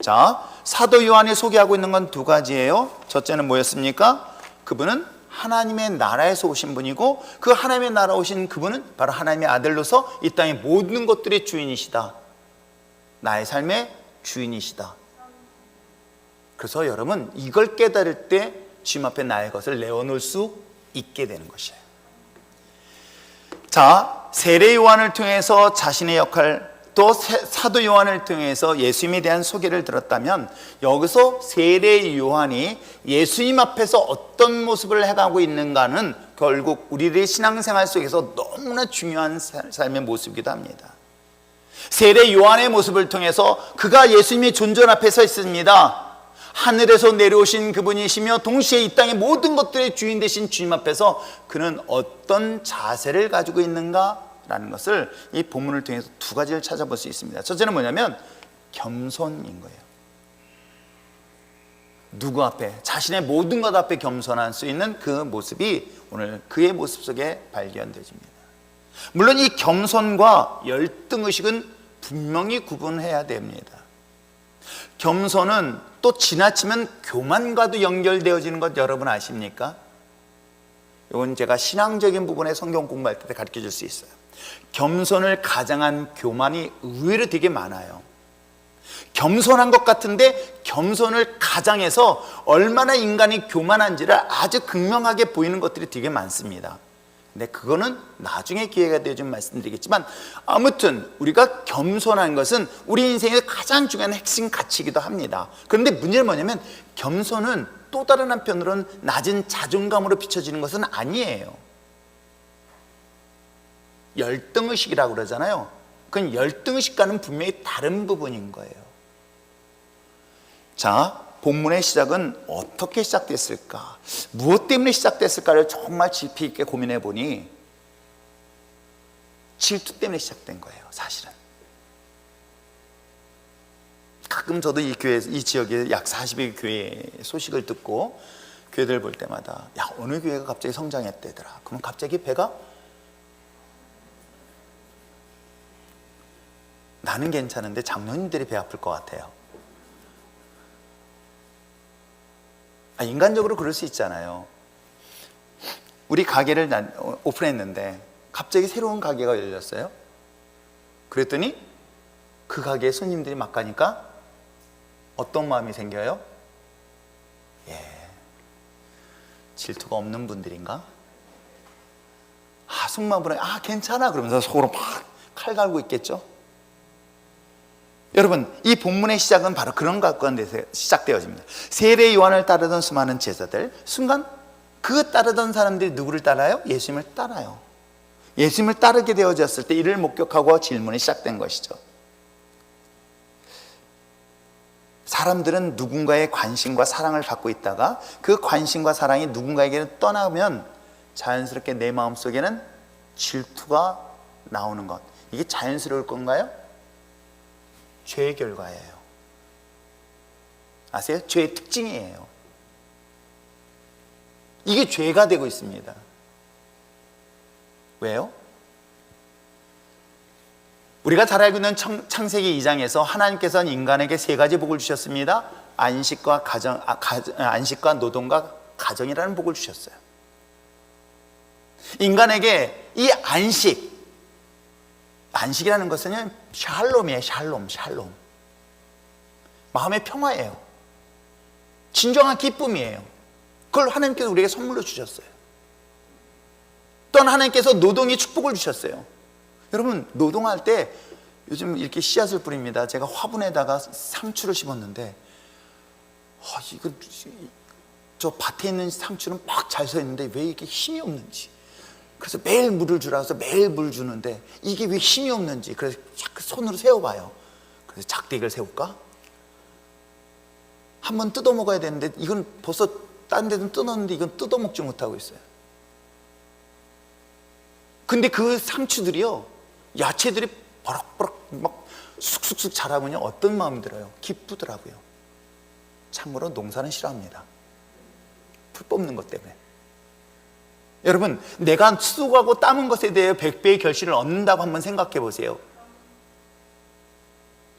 자, 사도 요한이 소개하고 있는 건 두 가지예요. 첫째는 뭐였습니까? 그분은 하나님의 나라에서 오신 분이고 그 하나님의 나라 오신 그분은 바로 하나님의 아들로서 이 땅의 모든 것들의 주인이시다. 나의 삶의 주인이시다. 그래서 여러분 이걸 깨달을 때 주님 앞에 나의 것을 내어놓을 수 있게 되는 것이에요. 자, 세례 요한을 통해서 자신의 역할, 또 사도 요한을 통해서 예수님에 대한 소개를 들었다면, 여기서 세례 요한이 예수님 앞에서 어떤 모습을 해가고 있는가는 결국 우리들의 신앙생활 속에서 너무나 중요한 삶의 모습이기도 합니다. 세례 요한의 모습을 통해서 그가 예수님의 존전 앞에 서 있습니다. 하늘에서 내려오신 그분이시며 동시에 이 땅의 모든 것들의 주인 되신 주님 앞에서 그는 어떤 자세를 가지고 있는가라는 것을 이 본문을 통해서 두 가지를 찾아볼 수 있습니다. 첫째는 뭐냐면 겸손인 거예요. 누구 앞에? 자신의 모든 것 앞에 겸손할 수 있는 그 모습이 오늘 그의 모습 속에 발견되집니다. 물론 이 겸손과 열등의식은 분명히 구분해야 됩니다. 겸손은 또 지나치면 교만과도 연결되어지는 것 여러분 아십니까? 이건 제가 신앙적인 부분에 성경 공부할 때 가르쳐 줄 수 있어요. 겸손을 가장한 교만이 의외로 되게 많아요. 겸손한 것 같은데 겸손을 가장해서 얼마나 인간이 교만한지를 아주 극명하게 보이는 것들이 되게 많습니다. 근데 그거는 나중에 기회가 되어 좀 말씀드리겠지만, 아무튼 우리가 겸손한 것은 우리 인생의 가장 중요한 핵심 가치이기도 합니다. 그런데 문제는 뭐냐면 겸손은 또 다른 한편으로는 낮은 자존감으로 비춰지는 것은 아니에요. 열등의식이라고 그러잖아요. 그건 열등의식과는 분명히 다른 부분인 거예요. 자, 본문의 시작은 어떻게 시작됐을까? 무엇 때문에 시작됐을까를 정말 깊이 있게 고민해 보니 질투 때문에 시작된 거예요, 사실은. 가끔 저도 이 교회, 이 지역에 약 40여 교회 소식을 듣고 교회들 볼 때마다, 야, 어느 교회가 갑자기 성장했대더라. 그러면 갑자기 배가, 나는 괜찮은데 장로님들이 배 아플 것 같아요. 인간적으로 그럴 수 있잖아요. 우리 가게를 오픈했는데 갑자기 새로운 가게가 열렸어요. 그랬더니 그 가게에 손님들이 막 가니까 어떤 마음이 생겨요? 질투가 없는 분들인가? 속마음으로 괜찮아 그러면서 속으로 막 칼 갈고 있겠죠. 여러분, 이 본문의 시작은 바로 그런 것 가운데서 시작되어집니다. 세례 요한을 따르던 수많은 제자들, 순간 그 따르던 사람들이 누구를 따라요? 예수님을 따라요. 예수님을 따르게 되어졌을 때 이를 목격하고 질문이 시작된 것이죠. 사람들은 누군가의 관심과 사랑을 받고 있다가 그 관심과 사랑이 누군가에게 떠나면 자연스럽게 내 마음속에는 질투가 나오는 것, 이게 자연스러울 건가요? 죄의 결과예요. 아세요? 죄의 특징이에요. 이게 죄가 되고 있습니다. 왜요? 우리가 잘 알고 있는 창세기 2장에서 하나님께서는 인간에게 세 가지 복을 주셨습니다. 안식과 안식과 노동과 가정이라는 복을 주셨어요. 인간에게 이 안식이라는 것은 샬롬이에요. 샬롬. 마음의 평화예요. 진정한 기쁨이에요. 그걸 하나님께서 우리에게 선물로 주셨어요. 또한 하나님께서 노동의 축복을 주셨어요. 여러분, 노동할 때 요즘 이렇게 씨앗을 뿌립니다. 제가 화분에다가 상추를 심었는데 이거 저 밭에 있는 상추는 막 잘 서 있는데 왜 이렇게 힘이 없는지, 그래서 매일 물을 주라 해서 매일 물 주는데 이게 왜 힘이 없는지, 그래서 자꾸 손으로 세워봐요. 그래서 작대기를 세울까? 한번 뜯어 먹어야 되는데 이건 벌써 딴 데는 뜯었는데 이건 뜯어 먹지 못하고 있어요. 근데 그 상추들이요, 야채들이 버럭버럭 막 쑥쑥쑥 자라면요 어떤 마음이 들어요? 기쁘더라고요. 참고로 농사는 싫어합니다. 풀 뽑는 것 때문에. 여러분, 내가 수고하고 땀은 것에 대해 100배의 결실을 얻는다고 한번 생각해 보세요.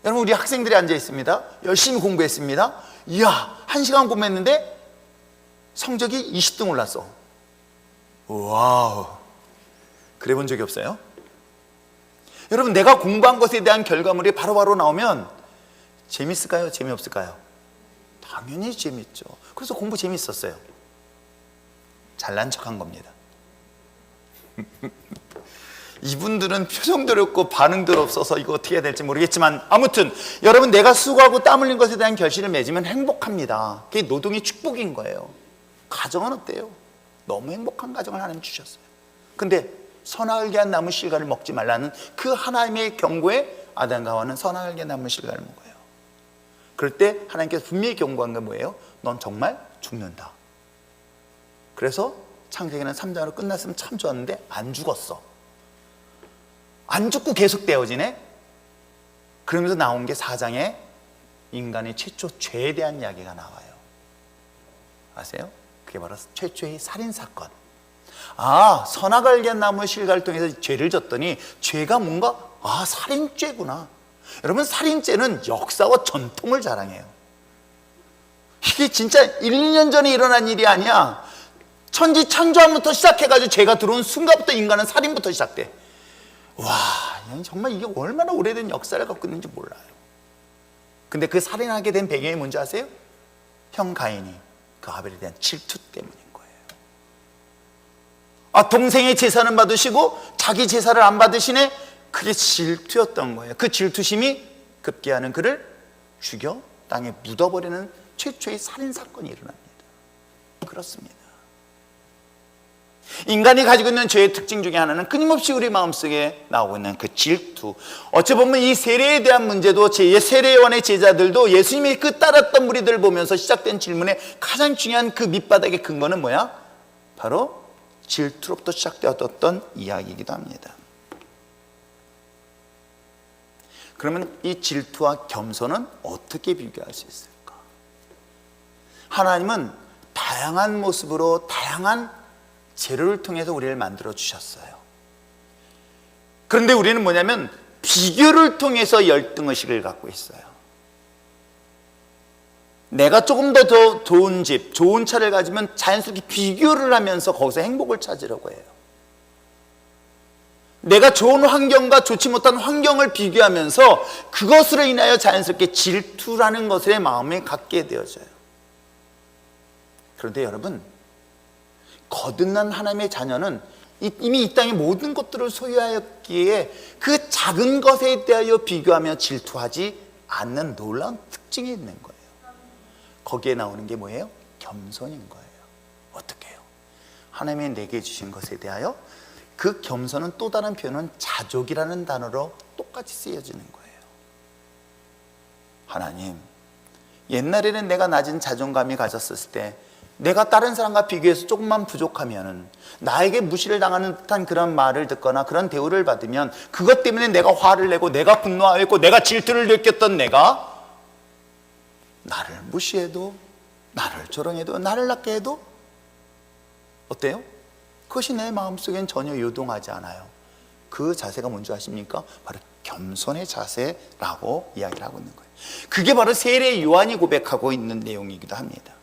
여러분, 우리 학생들이 앉아 있습니다. 열심히 공부했습니다. 이야, 1시간 공부했는데 성적이 20등 올랐어. 와우, 그래 본 적이 없어요? 여러분, 내가 공부한 것에 대한 결과물이 바로바로 나오면 재밌을까요? 재미없을까요? 당연히 재밌죠. 그래서 공부 재밌었어요. 잘난 척한 겁니다. 이분들은 표정도 없고 반응도 없어서 이거 어떻게 해야 될지 모르겠지만, 아무튼 여러분, 내가 수고하고 땀 흘린 것에 대한 결실을 맺으면 행복합니다. 그게 노동의 축복인 거예요. 가정은 어때요? 너무 행복한 가정을 하나님 주셨어요. 근데 선악을 한 나무 실과를 먹지 말라는 그 하나님의 경고에 아담과 하와는 선악을 한 나무 실과를 먹어요. 그럴 때 하나님께서 분명히 경고한 게 뭐예요? 넌 정말 죽는다. 그래서 창세기는 3장으로 끝났으면 참 좋았는데 안 죽었어. 안 죽고 계속 되어지네. 그러면서 나온 게 4장에 인간의 최초 죄에 대한 이야기가 나와요. 아세요? 그게 바로 최초의 살인사건. 선악을 알게 한 나무의 실과를 통해서 죄를 졌더니 죄가 뭔가 살인죄구나. 여러분, 살인죄는 역사와 전통을 자랑해요. 이게 진짜 1, 2년 전에 일어난 일이 아니야. 천지 창조함부터 시작해가지고 죄가 들어온 순간부터 인간은 살인부터 시작돼. 정말 이게 얼마나 오래된 역사를 갖고 있는지 몰라요. 근데 그 살인하게 된 배경이 뭔지 아세요? 형 가인이 그 아벨에 대한 질투 때문인 거예요. 동생의 제사는 받으시고 자기 제사를 안 받으시네? 그게 질투였던 거예요. 그 질투심이 급기야는 그를 죽여 땅에 묻어버리는 최초의 살인사건이 일어납니다. 그렇습니다. 인간이 가지고 있는 죄의 특징 중에 하나는 끊임없이 우리 마음속에 나오고 있는 그 질투. 어찌 보면 이 세례에 대한 문제도 세례요한의 제자들도 예수님이 그 따랐던 무리들을 보면서 시작된 질문의 가장 중요한 그 밑바닥의 근거는 뭐야? 바로 질투로부터 시작되었던 이야기이기도 합니다. 그러면 이 질투와 겸손은 어떻게 비교할 수 있을까? 하나님은 다양한 모습으로 다양한 재료를 통해서 우리를 만들어 주셨어요. 그런데 우리는 뭐냐면 비교를 통해서 열등의식을 갖고 있어요. 내가 조금 더 좋은 집, 좋은 차를 가지면 자연스럽게 비교를 하면서 거기서 행복을 찾으려고 해요. 내가 좋은 환경과 좋지 못한 환경을 비교하면서 그것으로 인하여 자연스럽게 질투라는 것에 마음에 갖게 되어져요. 그런데 여러분, 거듭난 하나님의 자녀는 이미 이 땅의 모든 것들을 소유하였기에 그 작은 것에 대하여 비교하며 질투하지 않는 놀라운 특징이 있는 거예요. 거기에 나오는 게 뭐예요? 겸손인 거예요. 어떻게 해요? 하나님이 내게 주신 것에 대하여 그 겸손은 또 다른 표현은 자족이라는 단어로 똑같이 쓰여지는 거예요. 하나님, 옛날에는 내가 낮은 자존감이 가졌을 때 내가 다른 사람과 비교해서 조금만 부족하면은 나에게 무시를 당하는 듯한 그런 말을 듣거나 그런 대우를 받으면 그것 때문에 내가 화를 내고 내가 분노하였고 내가 질투를 느꼈던 내가 나를 무시해도 나를 조롱해도 나를 낮게 해도 어때요? 그것이 내 마음속엔 전혀 요동하지 않아요. 그 자세가 뭔지 아십니까? 바로 겸손의 자세라고 이야기를 하고 있는 거예요. 그게 바로 세례 요한이 고백하고 있는 내용이기도 합니다.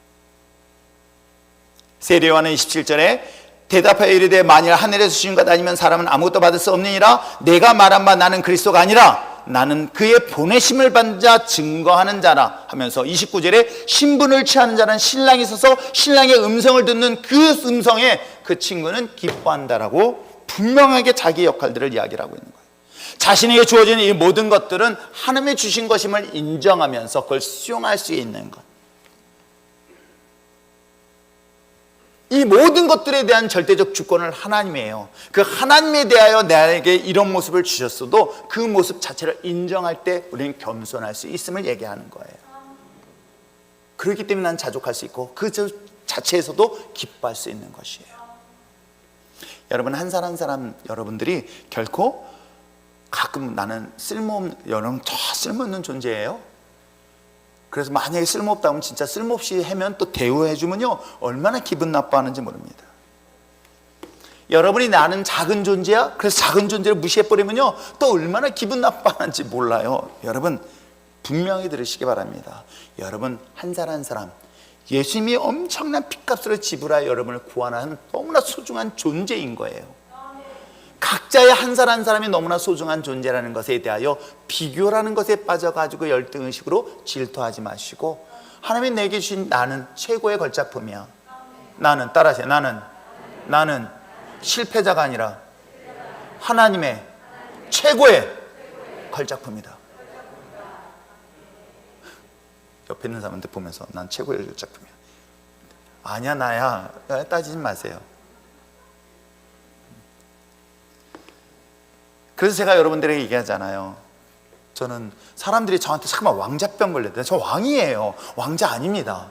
세례 요한은 27절에 대답하여 이르되 만일 하늘에서 주신 것 아니면 사람은 아무것도 받을 수 없느니라. 내가 말한 바 나는 그리스도가 아니라 나는 그의 보내심을 받은 자 증거하는 자라 하면서 29절에 신분을 취하는 자는 신랑이 서서 신랑의 음성을 듣는 그 음성에 그 친구는 기뻐한다라고 분명하게 자기 역할들을 이야기를 하고 있는 거예요. 자신에게 주어진 이 모든 것들은 하나님의 주신 것임을 인정하면서 그걸 수용할 수 있는 것. 이 모든 것들에 대한 절대적 주권을 하나님이에요. 그 하나님에 대하여 나에게 이런 모습을 주셨어도 그 모습 자체를 인정할 때 우리는 겸손할 수 있음을 얘기하는 거예요. 그렇기 때문에 난 자족할 수 있고 그 자체에서도 기뻐할 수 있는 것이에요. 여러분, 한 사람 한 사람 여러분들이 결코 가끔 나는 여러분 저 쓸모없는 존재예요. 그래서 만약에 쓸모없다 하면 진짜 쓸모없이 하면 또 대우해주면요 얼마나 기분 나빠하는지 모릅니다. 여러분이 나는 작은 존재야? 그래서 작은 존재를 무시해버리면요 또 얼마나 기분 나빠하는지 몰라요. 여러분 분명히 들으시기 바랍니다. 여러분 한 사람 한 사람 예수님이 엄청난 핏값으로 지불하여 여러분을 구원하는 너무나 소중한 존재인 거예요. 각자의 한 사람 한 사람이 너무나 소중한 존재라는 것에 대하여 비교라는 것에 빠져가지고 열등의식으로 질투하지 마시고 하나님이 내게 주신 나는 최고의 걸작품이야. 나는 따라하세요. 나는 실패자가 아니라 하나님의 최고의 걸작품이다. 옆에 있는 사람한테 보면서 난 최고의 걸작품이야. 아니야 나야. 따지지 마세요. 그래서 제가 여러분들에게 얘기하잖아요. 저는 사람들이 저한테 잠깐만 왕자병 걸렸대. 저 왕이에요. 왕자 아닙니다.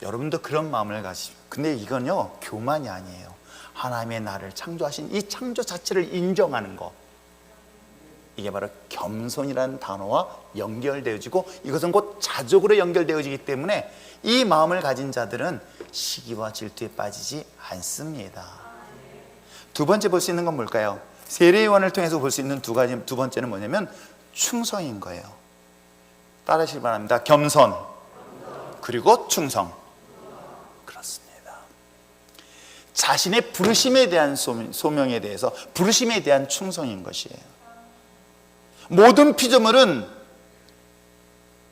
여러분도 그런 마음을 가지시고, 근데 이건요 교만이 아니에요. 하나님의 나를 창조하신 이 창조 자체를 인정하는 거, 이게 바로 겸손이라는 단어와 연결되어지고, 이것은 곧 자족으로 연결되어지기 때문에 이 마음을 가진 자들은 시기와 질투에 빠지지 않습니다. 두 번째 볼 수 있는 건 뭘까요? 세례요한을 통해서 볼 수 있는 두 번째는 뭐냐면 충성인 거예요. 따라하시기 바랍니다. 겸손 그리고 충성. 그렇습니다. 자신의 부르심에 대한 소명에 대해서, 부르심에 대한 충성인 것이에요. 모든 피조물은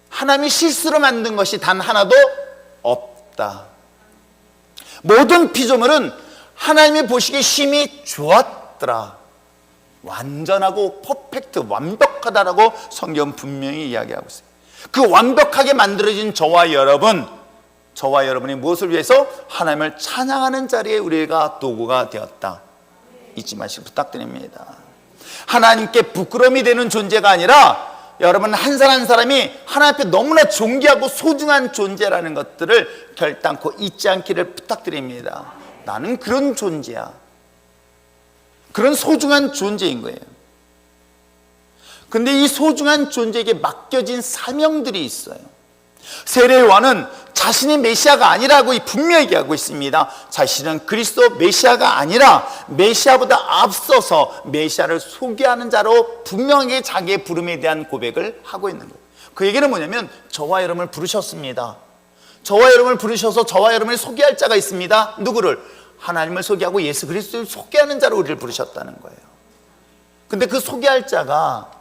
하나님이 실수로 만든 것이 단 하나도 없다. 모든 피조물은 하나님이 보시기에 심히 좋았더라. 완전하고 퍼펙트, 완벽하다라고 성경은 분명히 이야기하고 있어요. 그 완벽하게 만들어진 저와 여러분이 무엇을 위해서? 하나님을 찬양하는 자리에 우리가 도구가 되었다. 잊지 마시고 부탁드립니다. 하나님께 부끄러움이 되는 존재가 아니라, 여러분 한 사람 한 사람이 하나님 앞에 너무나 존귀하고 소중한 존재라는 것들을 결단코 잊지 않기를 부탁드립니다. 나는 그런 존재야. 그런 소중한 존재인 거예요. 근데 이 소중한 존재에게 맡겨진 사명들이 있어요. 세례요한은 자신이 메시아가 아니라고 분명히 얘기하고 있습니다. 자신은 그리스도 메시아가 아니라 메시아보다 앞서서 메시아를 소개하는 자로 분명히 자기의 부름에 대한 고백을 하고 있는 거예요. 그 얘기는 뭐냐면, 저와 여러분을 부르셨습니다. 저와 여러분을 부르셔서 저와 여러분을 소개할 자가 있습니다. 누구를? 하나님을 소개하고 예수 그리스도를 소개하는 자로 우리를 부르셨다는 거예요. 근데 그 소개할 자가,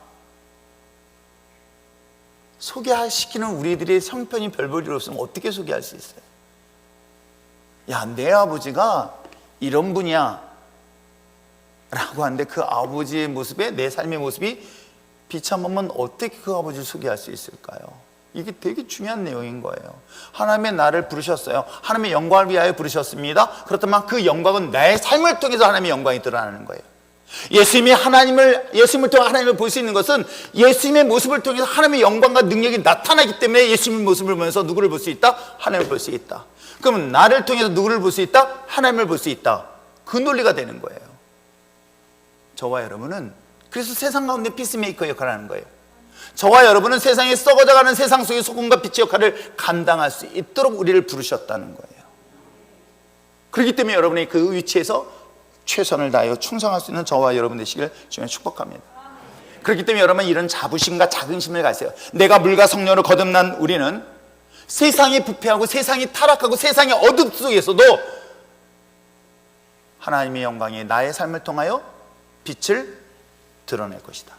소개시키는 우리들의 형편이 별 볼 일 없으면 어떻게 소개할 수 있어요? 야, 내 아버지가 이런 분이야 라고 하는데 그 아버지의 모습에 내 삶의 모습이 비참하면 어떻게 그 아버지를 소개할 수 있을까요? 이게 되게 중요한 내용인 거예요. 하나님의 나를 부르셨어요. 하나님의 영광을 위하여 부르셨습니다. 그렇다면 그 영광은 나의 삶을 통해서 하나님의 영광이 드러나는 거예요. 예수님을 통해 하나님을 볼 수 있는 것은 예수님의 모습을 통해서 하나님의 영광과 능력이 나타나기 때문에 예수님의 모습을 보면서 누구를 볼 수 있다? 하나님을 볼 수 있다. 그러면 나를 통해서 누구를 볼 수 있다? 하나님을 볼 수 있다. 그 논리가 되는 거예요. 저와 여러분은 그래서 세상 가운데 피스메이커 역할을 하는 거예요. 저와 여러분은 세상에 썩어져가는 세상 속의 소금과 빛의 역할을 감당할 수 있도록 우리를 부르셨다는 거예요. 그렇기 때문에 여러분이 그 위치에서 최선을 다하여 충성할 수 있는 저와 여러분 되시길 주님의 축복합니다. 그렇기 때문에 여러분 이런 자부심과 자긍심을 가세요. 내가 물과 성령으로 거듭난 우리는 세상이 부패하고 세상이 타락하고 세상의 어둠 속에서도 하나님의 영광이 나의 삶을 통하여 빛을 드러낼 것이다.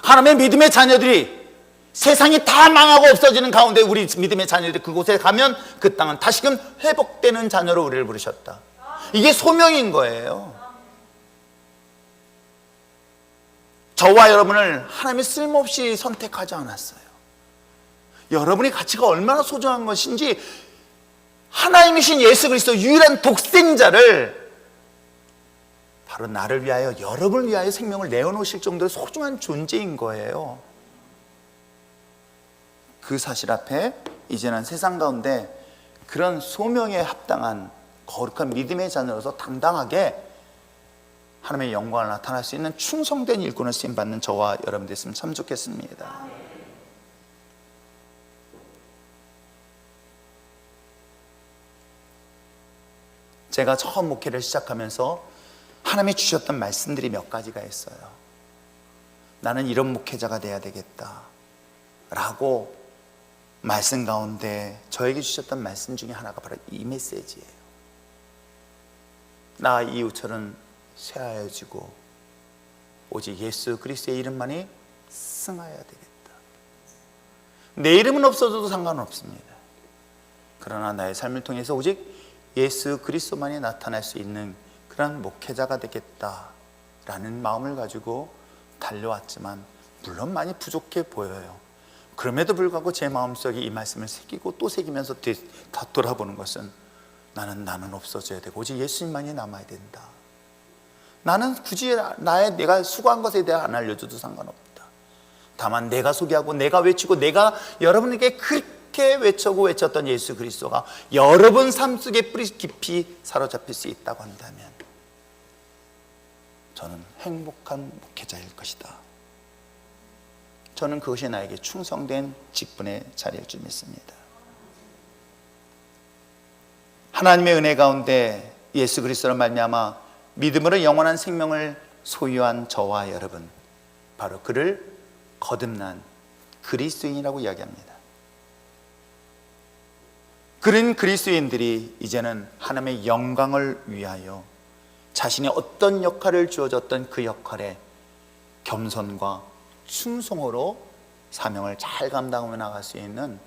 하나님의 믿음의 자녀들이 세상이 다 망하고 없어지는 가운데 우리 믿음의 자녀들이 그곳에 가면 그 땅은 다시금 회복되는 자녀로 우리를 부르셨다. 이게 소명인 거예요. 저와 여러분을 하나님이 쓸모없이 선택하지 않았어요. 여러분의 가치가 얼마나 소중한 것인지 하나님이신 예수 그리스도 유일한 독생자를 바로 나를 위하여, 여러분을 위하여 생명을 내어놓으실 정도로 소중한 존재인 거예요. 그 사실 앞에 이제는 세상 가운데 그런 소명에 합당한 거룩한 믿음의 자녀로서 당당하게 하나님의 영광을 나타날 수 있는 충성된 일꾼을 쓰임받는 저와 여러분 됐으면 참 좋겠습니다. 제가 처음 목회를 시작하면서 하나님이 주셨던 말씀들이 몇 가지가 있어요. 나는 이런 목회자가 돼야 되겠다 라고 말씀 가운데 저에게 주셨던 말씀 중에 하나가 바로 이 메시지예요. 나 이웃처럼 쇠하여지고 오직 예수 그리스도의 이름만이 승하여야 되겠다. 내 이름은 없어져도 상관은 없습니다. 그러나 나의 삶을 통해서 오직 예수 그리스도만이 나타날 수 있는 그런 목회자가 되겠다라는 마음을 가지고 달려왔지만 물론 많이 부족해 보여요. 그럼에도 불구하고 제 마음속에 이 말씀을 새기고 또 새기면서 돌아보는 것은 나는 없어져야 되고 오직 예수님만이 남아야 된다. 나는 굳이 내가 수고한 것에 대해 안 알려줘도 상관없다. 다만 내가 소개하고 내가 외치고 내가 여러분에게 그렇게 외쳤던 예수 그리스도가 여러분 삶 속에 뿌리 깊이 사로잡힐 수 있다고 한다면 저는 행복한 목회자일 것이다. 저는 그것이 나에게 충성된 직분의 자리일 줄 믿습니다. 하나님의 은혜 가운데 예수 그리스도로 말미암아 믿음으로 영원한 생명을 소유한 저와 여러분, 바로 그를 거듭난 그리스도인이라고 이야기합니다. 그런 그리스도인들이 이제는 하나님의 영광을 위하여 자신이 어떤 역할을 주어졌던 그 역할에 겸손과 충성으로 사명을 잘 감당하며 나갈 수 있는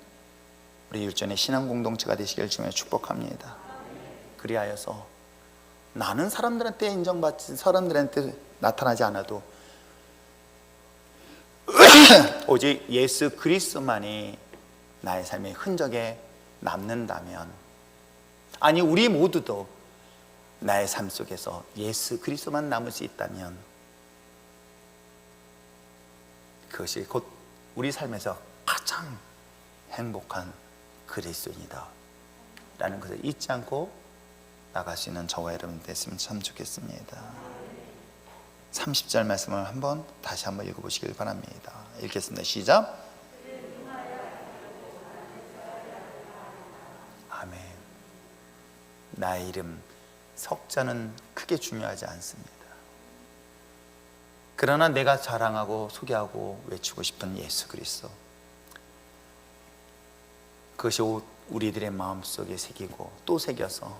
우리 율전의 신앙 공동체가 되시길 주님의 축복합니다. 그리하여서 나는 사람들한테 인정받지, 사람들한테 나타나지 않아도 오직 예수 그리스도만이 나의 삶의 흔적에 남는다면, 아니 우리 모두도 나의 삶 속에서 예수 그리스도만 남을 수 있다면 그것이 곧 우리 삶에서 가장 행복한 그리스도인이다 라는 것을 잊지 않고 나갈 수 있는 저와 여러분 됐으면 참 좋겠습니다. 30절 말씀을 다시 한번 읽어보시길 바랍니다. 읽겠습니다. 시작. 아멘. 나의 이름 석자는 크게 중요하지 않습니다. 그러나 내가 자랑하고 소개하고 외치고 싶은 예수 그리스도, 그것이 우리들의 마음속에 새기고 또 새겨서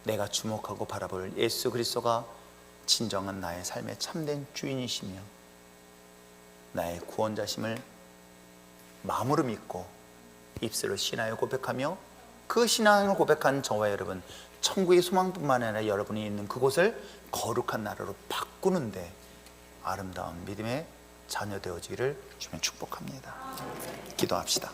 내가 주목하고 바라볼 예수 그리스도가 진정한 나의 삶의 참된 주인이시며 나의 구원자심을 마음으로 믿고 입술로 신하여 고백하며 그 신앙을 고백한 저와 여러분, 천국의 소망뿐만 아니라 여러분이 있는 그곳을 거룩한 나라로 바꾸는데 아름다운 믿음의 자녀 되어지기를 주님 축복합니다. 기도합시다.